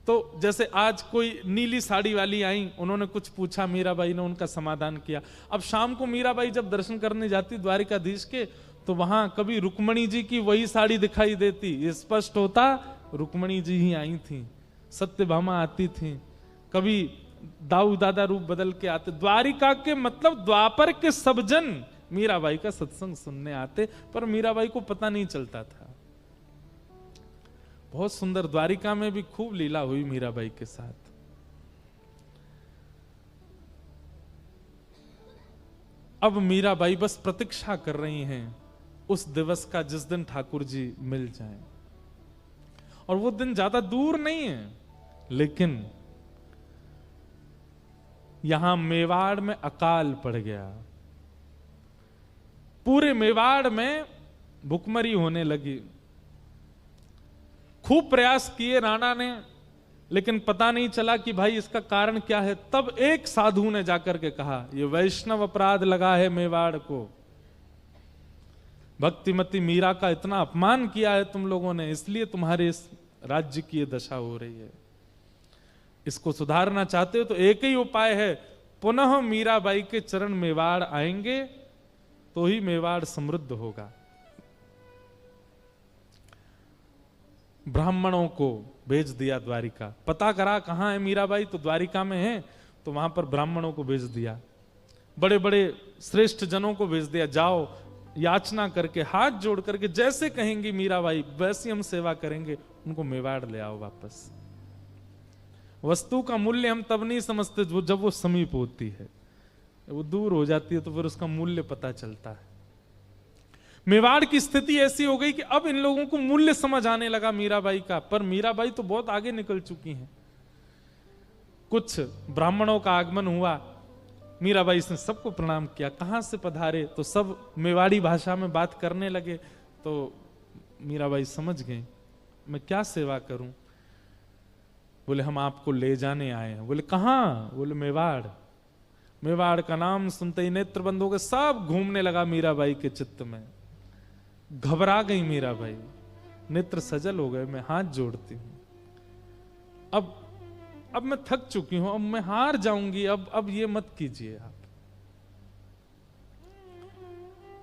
तो जैसे आज कोई नीली साड़ी वाली आई, उन्होंने कुछ पूछा, मीराबाई ने उनका समाधान किया। अब शाम को मीराबाई जब दर्शन करने जाती द्वारिकाधीश के, तो वहां कभी रुक्मणी जी की वही साड़ी दिखाई देती, ये स्पष्ट होता रुक्मणी जी ही आई थी, सत्यभामा आती थी, कभी दाऊ दादा रूप बदल के आते। द्वारिका के मतलब द्वापर के सब जन मीराबाई का सत्संग सुनने आते, पर मीराबाई को पता नहीं चलता था। बहुत सुंदर, द्वारिका में भी खूब लीला हुई मीराबाई के साथ। अब मीराबाई बस प्रतीक्षा कर रही हैं उस दिवस का जिस दिन ठाकुर जी मिल जाएं, और वो दिन ज्यादा दूर नहीं है। लेकिन यहां मेवाड़ में अकाल पड़ गया, पूरे मेवाड़ में भुखमरी होने लगी। खूब प्रयास किए राणा ने, लेकिन पता नहीं चला कि भाई इसका कारण क्या है। तब एक साधु ने जाकर के कहा, ये वैष्णव अपराध लगा है मेवाड़ को, भक्तिमती मीरा का इतना अपमान किया है तुम लोगों ने, इसलिए तुम्हारे इस राज्य की ये दशा हो रही है। इसको सुधारना चाहते हो तो एक ही उपाय है, पुनः मीराबाई के चरण मेवाड़ आएंगे तो ही मेवाड़ समृद्ध होगा। ब्राह्मणों को भेज दिया द्वारिका। पता करा कहाँ है मीराबाई, तो द्वारिका में है, तो वहां पर ब्राह्मणों को भेज दिया, बड़े बड़े श्रेष्ठ जनों को भेज दिया, जाओ याचना करके हाथ जोड़ करके जैसे कहेंगी मीराबाई वैसी हम सेवा करेंगे, उनको मेवाड़ ले आओ वापस। वस्तु का मूल्य हम तब नहीं समझते जब वो समीप होती है, वो दूर हो जाती है तो फिर उसका मूल्य पता चलता है। मेवाड़ की स्थिति ऐसी हो गई कि अब इन लोगों को मूल्य समझ आने लगा मीराबाई का, पर मीराबाई तो बहुत आगे निकल चुकी हैं। कुछ ब्राह्मणों का आगमन हुआ, मीराबाई ने सबको प्रणाम किया, कहां से पधारे, तो सब मेवाड़ी भाषा में बात करने लगे। तो मीराबाई समझ गई मैं क्या सेवा करूं। बोले हम आपको ले जाने आए हैं। बोले कहां? बोले मेवाड़। मेवाड़ का नाम सुनते ही नेत्र बंद हो गए, सब घूमने लगा मीराबाई के चित्त में। घबरा गई मीराबाई, नेत्र सजल हो गए, मैं हाथ जोड़ती हूं, अब मैं थक चुकी हूं, अब मैं हार जाऊंगी, अब ये मत कीजिए आप।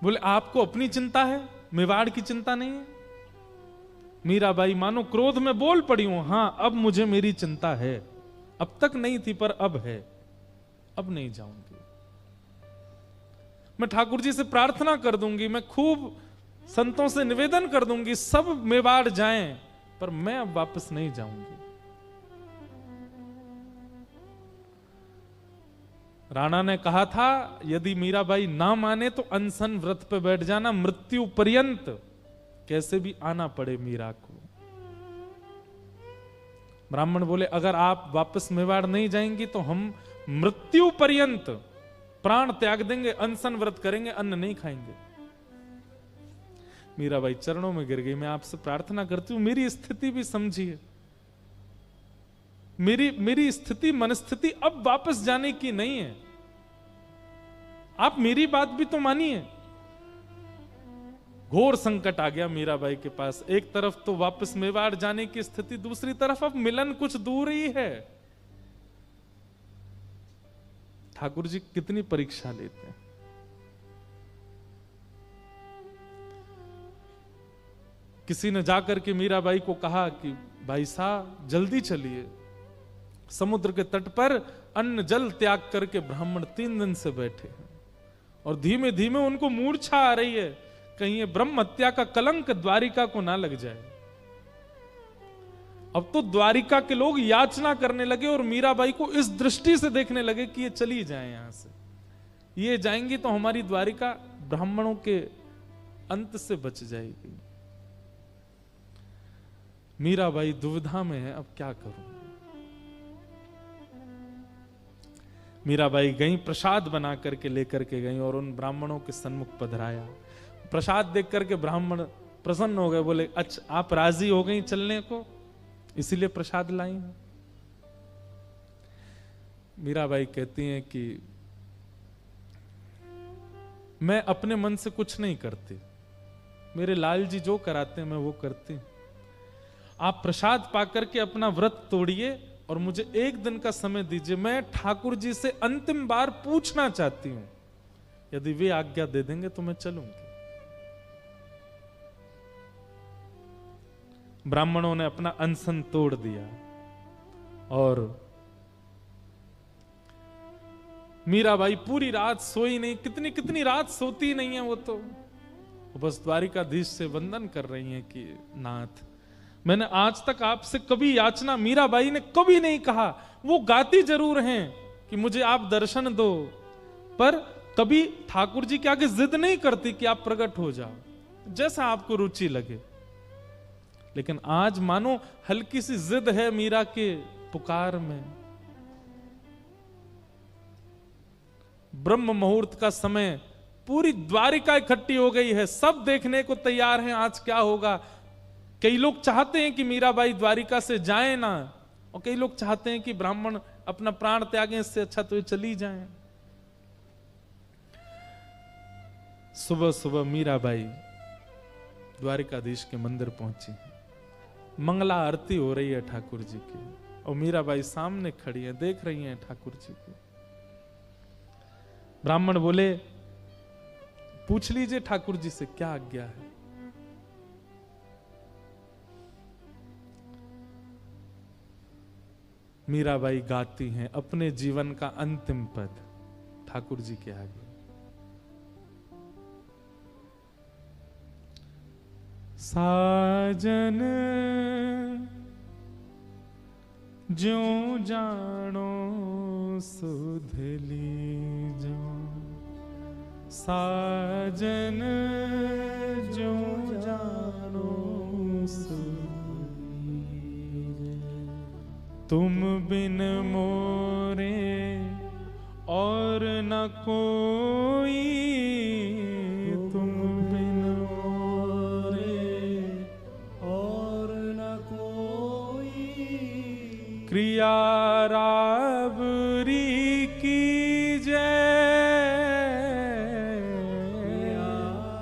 बोले आपको अपनी चिंता है, मेवाड़ की चिंता नहीं है? मीराबाई मानो क्रोध में बोल पड़ी हूं, हां अब मुझे मेरी चिंता है, अब तक नहीं थी पर अब है, अब नहीं जाऊंगी। मैं ठाकुर जी से प्रार्थना कर दूंगी, मैं खूब संतों से निवेदन कर दूंगी, सब मेवाड़ जाएं, पर मैं अब वापस नहीं जाऊंगी। राणा ने कहा था यदि मीराबाई ना माने तो अनशन व्रत पे बैठ जाना, मृत्यु पर्यंत कैसे भी आना पड़े मीरा को। ब्राह्मण बोले अगर आप वापस मेवाड़ नहीं जाएंगी तो हम मृत्यु पर्यंत प्राण त्याग देंगे, अनशन व्रत करेंगे, अन्न नहीं खाएंगे। मीराबाई चरणों में गिर गई, मैं आपसे प्रार्थना करती हूं मेरी स्थिति भी समझिए, मेरी स्थिति मनस्थिति अब वापस जाने की नहीं है, आप मेरी बात भी तो मानिए। घोर संकट आ गया मीराबाई के पास, एक तरफ तो वापस मेवाड़ जाने की स्थिति, दूसरी तरफ अब मिलन कुछ दूर ही है। ठाकुर जी कितनी परीक्षा लेते हैं। किसी ने जाकर के मीराबाई को कहा कि भाई साहब जल्दी चलिए, समुद्र के तट पर अन्न जल त्याग करके ब्राह्मण 3 दिन से बैठे हैं और धीमे धीमे उनको मूर्छा आ रही है, कहीं ये ब्रह्म हत्या का कलंक द्वारिका को ना लग जाए। अब तो द्वारिका के लोग याचना करने लगे और मीराबाई को इस दृष्टि से देखने लगे कि ये चली जाए यहां से, ये जाएंगी तो हमारी द्वारिका ब्राह्मणों के अंत से बच जाएगी। मीराबाई दुविधा में है, अब क्या करूं। मीराबाई गई, प्रसाद बना करके लेकर के गई और उन ब्राह्मणों के सन्मुख पधराया। प्रसाद देख करके ब्राह्मण प्रसन्न हो गए, बोले अच्छा आप राजी हो गई चलने को, इसीलिए प्रसाद लाई हूं। मीराबाई कहती हैं कि मैं अपने मन से कुछ नहीं करती, मेरे लाल जी जो कराते हैं मैं वो करती हूं। आप प्रसाद पाकर के अपना व्रत तोड़िए और मुझे 1 दिन का समय दीजिए, मैं ठाकुर जी से अंतिम बार पूछना चाहती हूं, यदि वे आज्ञा दे देंगे तो मैं चलूंगी। ब्राह्मणों ने अपना अनशन तोड़ दिया और मीराबाई पूरी रात सोई नहीं, कितनी रात सोती नहीं है वो बस द्वारिकाधीश से वंदन कर रही हैं कि नाथ मैंने आज तक आपसे कभी याचना, मीराबाई ने कभी नहीं कहा, वो गाती जरूर हैं कि मुझे आप दर्शन दो, पर कभी ठाकुर जी के आगे जिद नहीं करती कि आप प्रकट हो जाओ, जैसा आपको रुचि लगे। लेकिन आज मानो हल्की सी जिद है मीरा के पुकार में। ब्रह्म मुहूर्त का समय, पूरी द्वारिका इकट्ठी हो गई है, सब देखने को तैयार हैं आज क्या होगा। कई लोग चाहते हैं कि मीराबाई द्वारिका से जाए ना, और कई लोग चाहते हैं कि ब्राह्मण अपना प्राण त्यागें, इससे अच्छा तो ये चली जाएं। सुबह सुबह मीराबाई द्वारिकाधीश के मंदिर पहुंची, मंगला आरती हो रही है ठाकुर जी की, और मीराबाई सामने खड़ी है, देख रही हैं ठाकुर जी को। ब्राह्मण बोले पूछ लीजिए ठाकुर जी से क्या आज्ञा है। मीराबाई गाती हैं अपने जीवन का अंतिम पद ठाकुर जी के आगे। साजन ज्यों जानो सुध लीजो, साजन ज्यों जानो सुध लीजो। तुम बिन मोरे और न कोई, तुम बिन मोरे और न कोई। क्रिया राबरी की जय,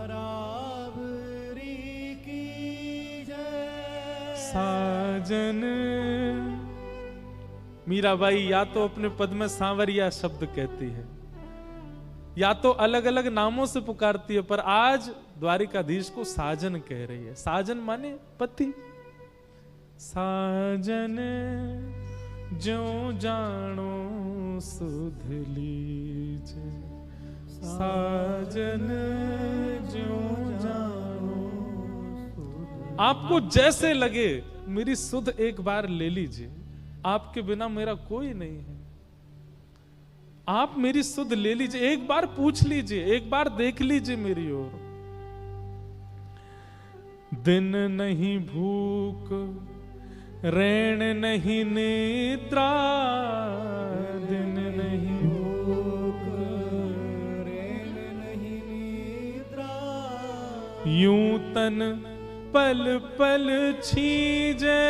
राबरी की जय। साजन। मीराबाई या तो अपने पद में सांवरिया शब्द कहती है, या तो अलग अलग नामों से पुकारती है, पर आज द्वारिकाधीश को साजन कह रही है। साजन माने पति। साजन ज्यों जानो सुध लीजे, साजन ज्यों जानो। आपको जैसे लगे मेरी सुध एक बार ले लीजिए, आपके बिना मेरा कोई नहीं है। आप मेरी सुध ले लीजिए, एक बार पूछ लीजिए, एक बार देख लीजिए मेरी ओर। दिन नहीं भूख, रैन नहीं निद्रा, दिन नहीं भूख, रैन नहीं निद्रा। यूं तन पल पल छीजे,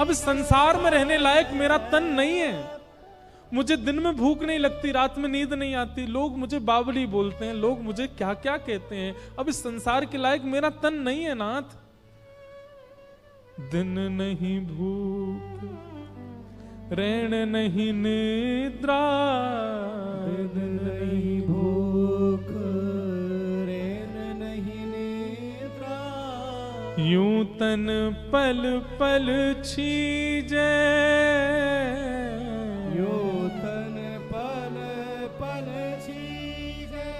अब संसार में रहने लायक मेरा तन नहीं है। मुझे दिन में भूख नहीं लगती, रात में नींद नहीं आती, लोग मुझे बावली बोलते हैं, लोग मुझे क्या क्या कहते हैं। अब इस संसार के लायक मेरा तन नहीं है नाथ। दिन नहीं भूख, रैन नहीं निद्रा, दिन नहीं भूख, रैन नहीं निद्रा। यूं तन पल पल छीजे, यूं तन पल पल छीजे।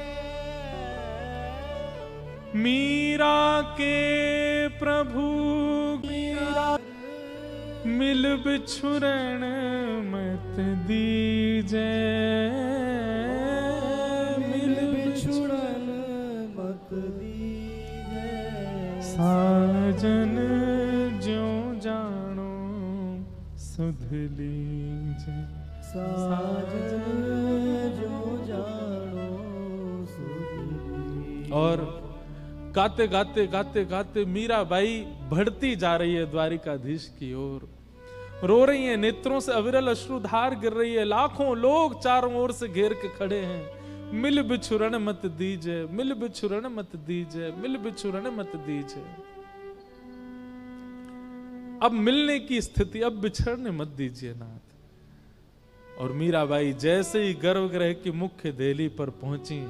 मीरा के प्रभु मीरा, मिल बिछुरण मत दीजे, मिल बिछुड़न मत दीजे। साजन ज्यों जानो सुध लीजे, साजन जो जानो सुध लीजे। और गाते गाते गाते गाते मीराबाई बढ़ती जा रही है द्वारिकाधीश की ओर। रो रही है, नेत्रों से अविरल अश्रुधार गिर रही है। लाखों लोग चारों ओर से घेर के खड़े हैं। मिल बिछुरण मत दीजे, मिल बिछुरण मत दीजे, मिल बिछुरण मत दीजे। अब मिलने की स्थिति, अब बिछड़ने मत दीजिए नाथ। और मीराबाई जैसे ही गर्भगृह की मुख्य देली पर पहुंची,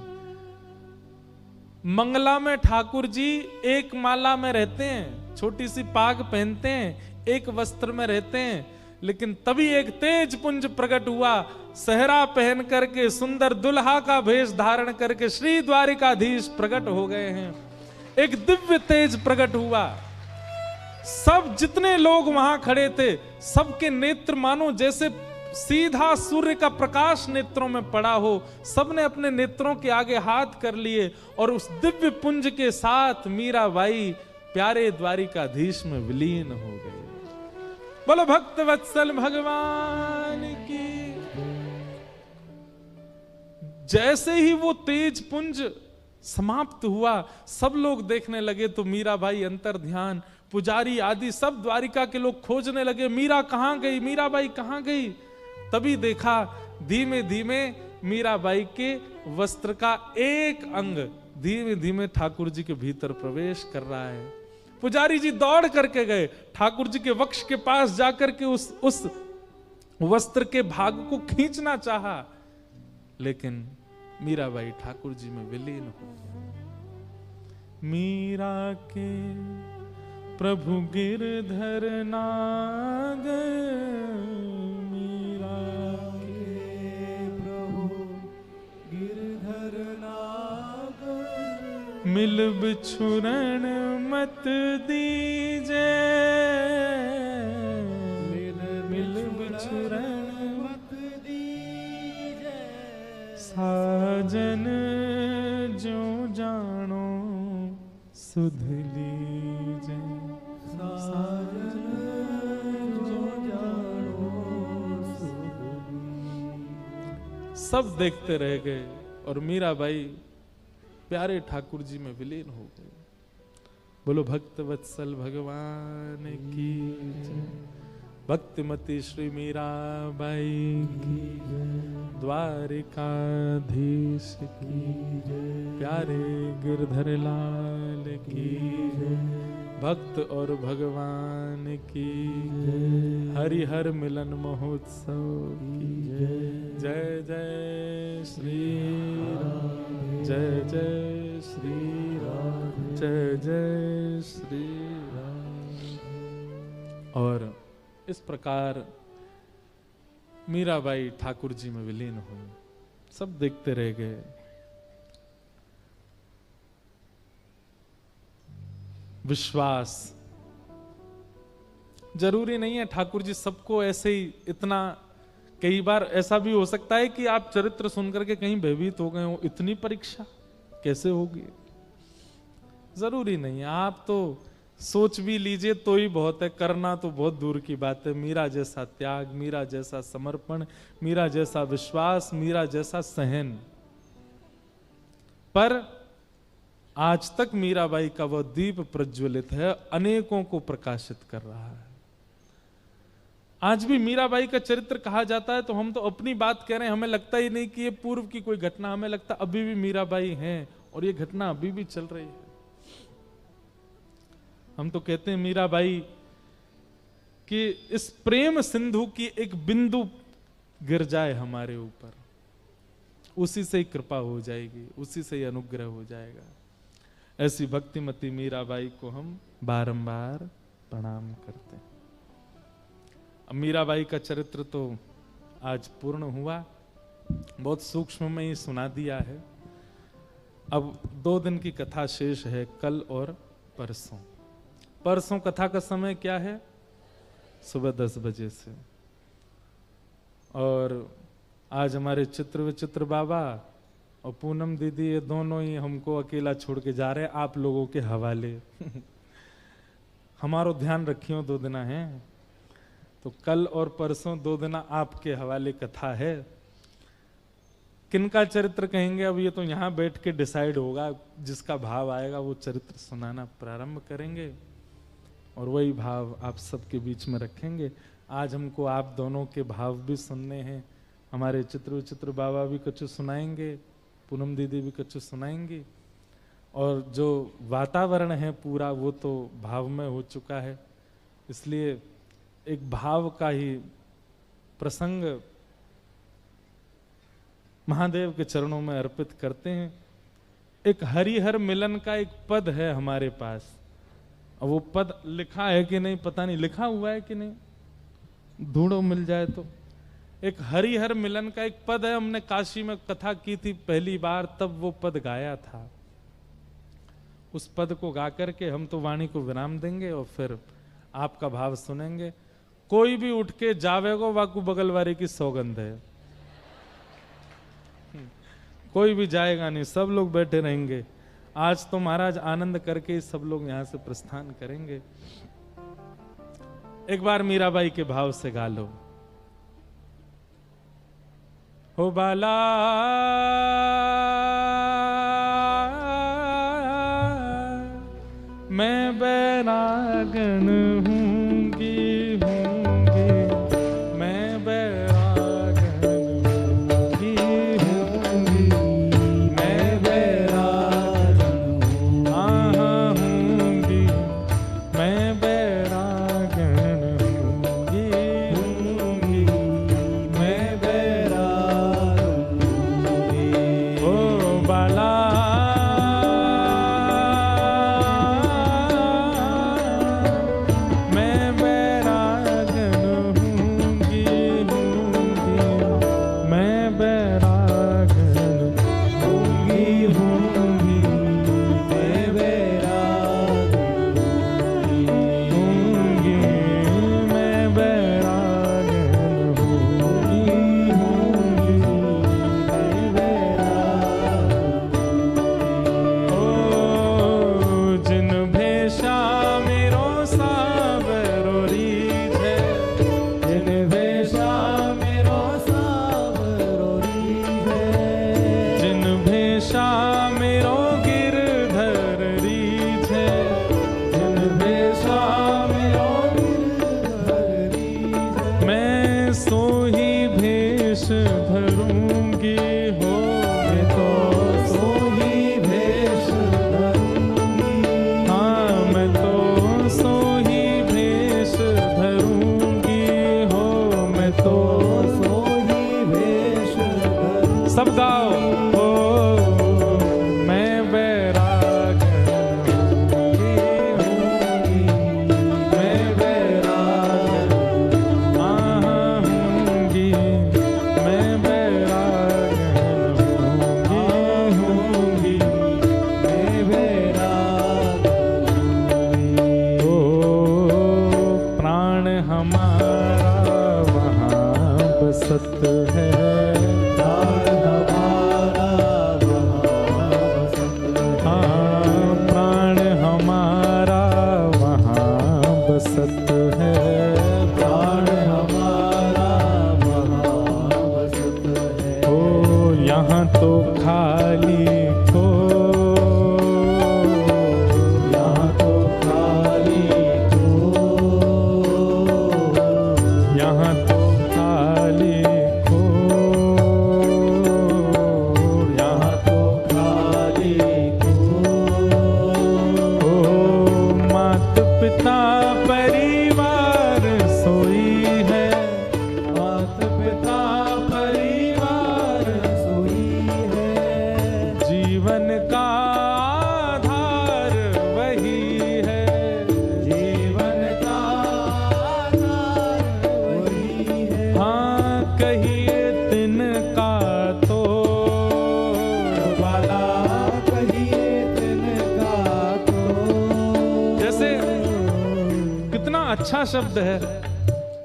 मंगला में ठाकुर जी एक माला में रहते हैं, छोटी सी पाग पहनते हैं, एक वस्त्र में रहते हैं, लेकिन तभी एक तेज पुंज प्रकट हुआ। सहरा पहन करके, सुंदर दुल्हा का भेष धारण करके श्री द्वारिकाधीश प्रकट हो गए हैं। एक दिव्य तेज प्रकट हुआ। सब जितने लोग वहां खड़े थे, सबके नेत्र मानो जैसे सीधा सूर्य का प्रकाश नेत्रों में पड़ा हो। सबने अपने नेत्रों के आगे हाथ कर लिए और उस दिव्य पुंज के साथ मीराबाई प्यारे द्वारिकाधीश में विलीन हो गए। बोलो भक्त वत्सल भगवान की। जैसे ही वो तेज पुंज समाप्त हुआ, सब लोग देखने लगे तो मीराबाई अंतर ध्यान, पुजारी आदि सब द्वारिका के लोग खोजने लगे, मीरा कहां गई, मीराबाई कहां गई। तभी देखा धीमे धीमे मीराबाई के वस्त्र का एक अंग धीमे धीमे ठाकुर जी के भीतर प्रवेश कर रहा है। पुजारी जी दौड़ करके गए, ठाकुर जी के वक्ष के पास जाकर के उस वस्त्र के भाग को खींचना चाहा, लेकिन मीराबाई ठाकुर जी में विलीन हो गई। मीरा के प्रभु गिरधर नागर, मीरा के प्रभु गिरधर नागर, मिल बिछुरण मत दीजे, मिल बिछुरण मत दीजे, साजन जो जानो सुध लीजे, साजन जो जानो सुध लीजे। सब देखते रह गए और मीराबाई प्यारे ठाकुर जी में विलीन हो गए। बोलो भक्त वत्सल भगवान की जय। भक्तिमती श्री मीराबाई की जय। द्वारिकाधीश की जय। प्यारे गिरधर लाल की जय। भक्त और भगवान की जय। हरिहर मिलन महोत्सव की जय। जय जय श्री राम, जय जय श्री राम, जय जय श्री राम। और इस प्रकार मीराबाई ठाकुर जी में विलीन हुई। सब देखते रह गए। विश्वास जरूरी नहीं है ठाकुर जी सबको ऐसे ही इतना, कई बार ऐसा भी हो सकता है कि आप चरित्र सुनकर के कहीं भयभीत हो गए हो, इतनी परीक्षा कैसे होगी। जरूरी नहीं है, आप तो सोच भी लीजिए तो ही बहुत है, करना तो बहुत दूर की बात है। मीरा जैसा त्याग, मीरा जैसा समर्पण, मीरा जैसा विश्वास, मीरा जैसा सहन। पर आज तक मीराबाई का वह दीप प्रज्वलित है, अनेकों को प्रकाशित कर रहा है। आज भी मीराबाई का चरित्र कहा जाता है तो हम तो अपनी बात कह रहे हैं, हमें लगता ही नहीं कि ये पूर्व की कोई घटना, हमें लगता अभी भी मीराबाई हैं और ये घटना अभी भी चल रही है। हम तो कहते हैं मीराबाई कि इस प्रेम सिंधु की एक बिंदु गिर जाए हमारे ऊपर, उसी से ही कृपा हो जाएगी, उसी से ही अनुग्रह हो जाएगा। ऐसी भक्तिमती मीराबाई को हम बारंबार प्रणाम करते हैं। अब मीराबाई का चरित्र तो आज पूर्ण हुआ, बहुत सूक्ष्म में ही सुना दिया है। अब 2 दिन की कथा शेष है, कल और परसों। परसों कथा का समय क्या है? सुबह 10 बजे से। और आज हमारे चित्र विचित्र बाबा और पूनम दीदी ये दोनों ही हमको अकेला छोड़ के जा रहे हैं आप लोगों के हवाले। हमारो ध्यान रखियो, 2 दिन है तो कल और परसों 2 दिन आपके हवाले कथा है। किनका चरित्र कहेंगे अब ये तो यहाँ बैठ के डिसाइड होगा, जिसका भाव आएगा वो चरित्र सुनाना प्रारंभ करेंगे और वही भाव आप सबके बीच में रखेंगे। आज हमको आप दोनों के भाव भी सुनने हैं। हमारे चित्र विचित्र बाबा भी कुछ सुनाएंगे, पूनम दीदी भी कुछ सुनाएंगी, और जो वातावरण है पूरा वो तो भावमय हो चुका है। इसलिए एक भाव का ही प्रसंग महादेव के चरणों में अर्पित करते हैं। एक हरिहर मिलन का एक पद है हमारे पास, और वो पद लिखा है कि नहीं पता नहीं, लिखा हुआ है कि नहीं, ढूंढो मिल जाए तो। एक हरिहर मिलन का एक पद है, हमने काशी में कथा की थी पहली बार, तब वो पद गाया था। उस पद को गा करके हम तो वाणी को विराम देंगे और फिर आपका भाव सुनेंगे। कोई भी उठ के जावेगो वाकू बगलवारी की सौगंध है, कोई भी जाएगा नहीं, सब लोग बैठे रहेंगे। आज तो महाराज आनंद करके सब लोग यहां से प्रस्थान करेंगे। एक बार मीराबाई के भाव से गा लो। हो बाला मैं बैरागन हूंगी हूंगी, मैं बैरागन हूंगी हूंगी, मैं बैरागन हूंगी, मैं बैरागन हूंगी हूंगी, मैं बैरागन हूंगी। ओ बाला सब गाओ। ओ मैं बैराग होंगी, मैं बैराग होंगी, मैं बैराग होंगी, मैं बैराग ओ प्राण हमारा वहाँ बसत है, प्राण हमारा वहाँ बसत है। प्राण हमारा वहाँ बसत है, प्राण हमारा वहाँ बसत है। ओ यहाँ तो खाली हो, यहाँ तो खाली तो, यहाँ तो खाली हो, यहाँ यहाँ तो खाली तो, ओ मात पिता परिवार सोई है, मात पिता परिवार सोई है। जीवन का आधार वही है, जीवन का आधार वही है। हाँ कहिए तिनका तोड़ वाला कहिए तिनका तो, जैसे कितना अच्छा शब्द है,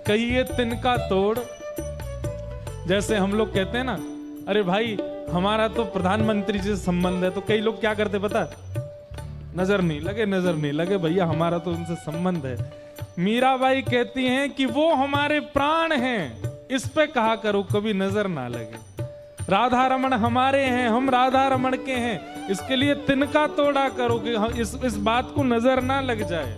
कहिए तिनका तोड़। जैसे हम लोग कहते हैं ना, अरे भाई हमारा तो प्रधानमंत्री जी से संबंध है, तो कई लोग क्या करते पता है? नजर नहीं लगे, नजर नहीं लगे, भैया हमारा तो उनसे संबंध है। मीराबाई कहती हैं कि वो हमारे प्राण हैं, इस पे कहा करो कभी नजर ना लगे। राधा रमण हमारे हैं, हम राधा रमण के हैं, इसके लिए तिनका तोड़ा करो कि इस बात को नजर ना लग जाए।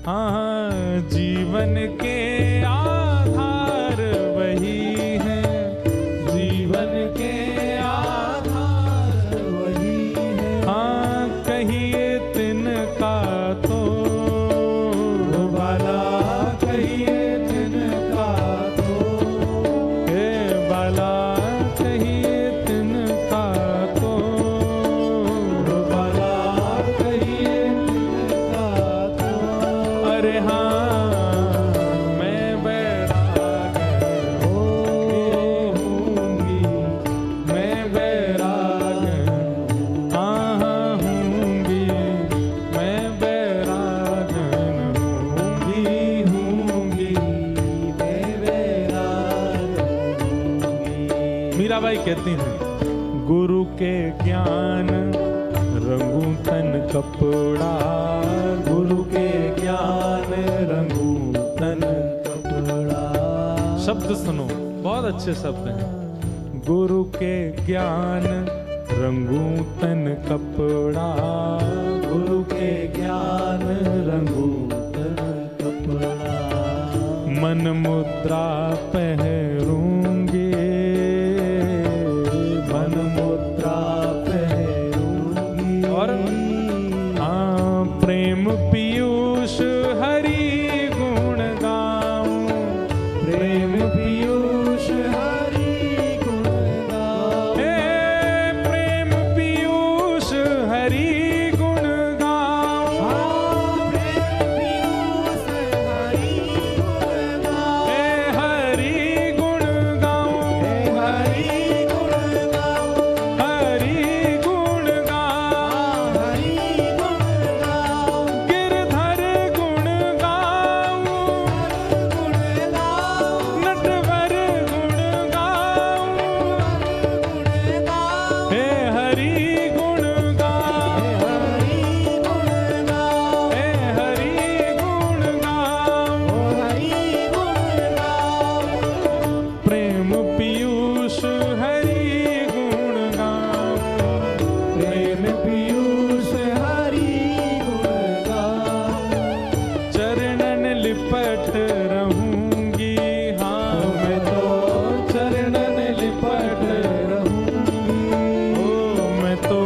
हाँ हाँ जीवन के आधार वही है, जीवन के आधार वही है। हाँ कहिए तिनका तो वाला कहिए तिनका तो, हे बाला कहिए तिनका तो, वाला कहिए तिनका तो। अरे हाँ मैं बैराग होंगी, मैं बैराग हाँ होंगी, मैं बैराग होंगी, मैं बैराग होंगी। मीराबाई कहती हैं गुरु के ज्ञान रंगू तन कपड़ा, गुरु के ज्ञान रंगू तन कपड़ा। शब्द सुनो, बहुत अच्छे शब्द हैं। गुरु के ज्ञान रंगू तन कपड़ा, गुरु के ज्ञान रंगू तन कपड़ा। मन मुद्रा पहरूंगी, मन मुद्रा पहरूंगी। और हाँ प्रेम पीयूष हरि गुण गाऊं, प्रेम पीयूष हरि गुण गाऊं। हे प्रेम पीयूष हरि गुण गाऊं, प्रेम पीयूष हरि गुण गाऊं। हे हरि गुण गाऊं, हरि गुण गाऊं। हरि गुण गाऊं, हरि गुण गाऊं। गिरधर गुण गाऊं, गुण गाऊं। नटवर गुण गाऊं, गुण गाऊं। हे हरि गुण गाऊं, हरि गुण गाऊं। हे हरि गुण गाऊं, हरि गुण गाऊं। प्रेम पीयूष हरि गुण गाऊं, प्रेम पीयूष हरि गुण गाऊं। चरणन लिपट रहूंगी, हाँ मैं तो चरणन लिपट रहूंगी। ओ मैं तो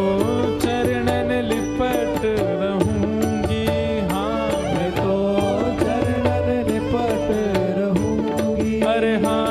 चरणन लिपट रहूंगी, हाँ मैं तो चरणन लिपट रहूंगी। अरे हाँ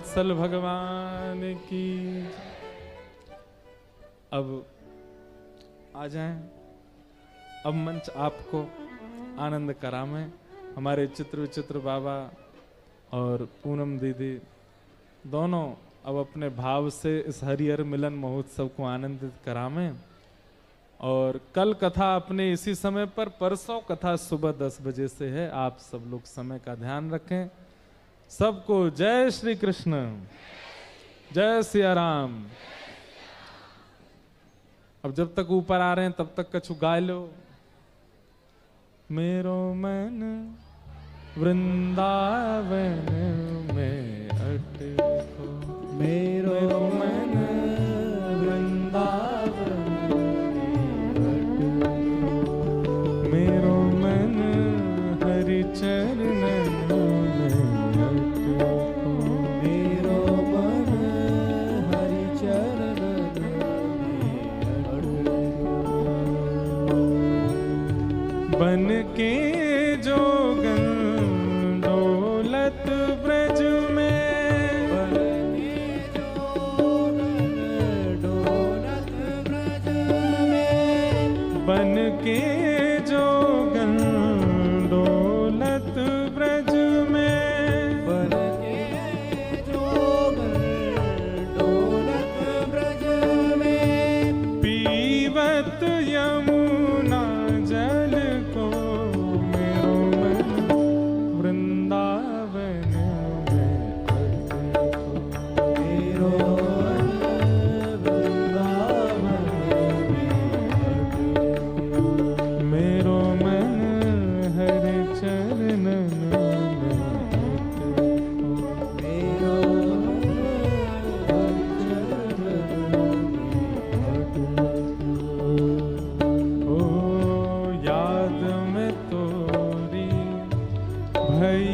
वत्सल भगवान की। अब आ जाएं, अब मंच आपको आनंद करामें। हमारे चित्र विचित्र बाबा और पूनम दीदी दोनों अब अपने भाव से इस हरिहर मिलन महोत्सव को आनंदित करामें। और कल कथा अपने इसी समय पर, परसों कथा सुबह 10 बजे से है। आप सब लोग समय का ध्यान रखें। सबको जय श्री कृष्ण, जय सिया राम। अब जब तक ऊपर आ रहे हैं तब तक कछु गा लो। मेरो मन वृंदावन में अटको, मेरो मन वृंदावन मेरो मन हरि चरणन में अटको, मेरो मन हरि चरणन में अटको। बन के जोगन दौलत ब्रज में, बन के जोगन डोलत ब्रज में, बन के जोगन दौलत ब्रज में, बन के जोगन डोलत ब्रज में, पीवत यमुना जल को, मेरो मन वृंदावन में अटको, मेरो मन वृंदावन में अटको। मेरो मन हरि चरणन में अटको। मेरो मन चरणन में अटको। ओ याद में तोरी भई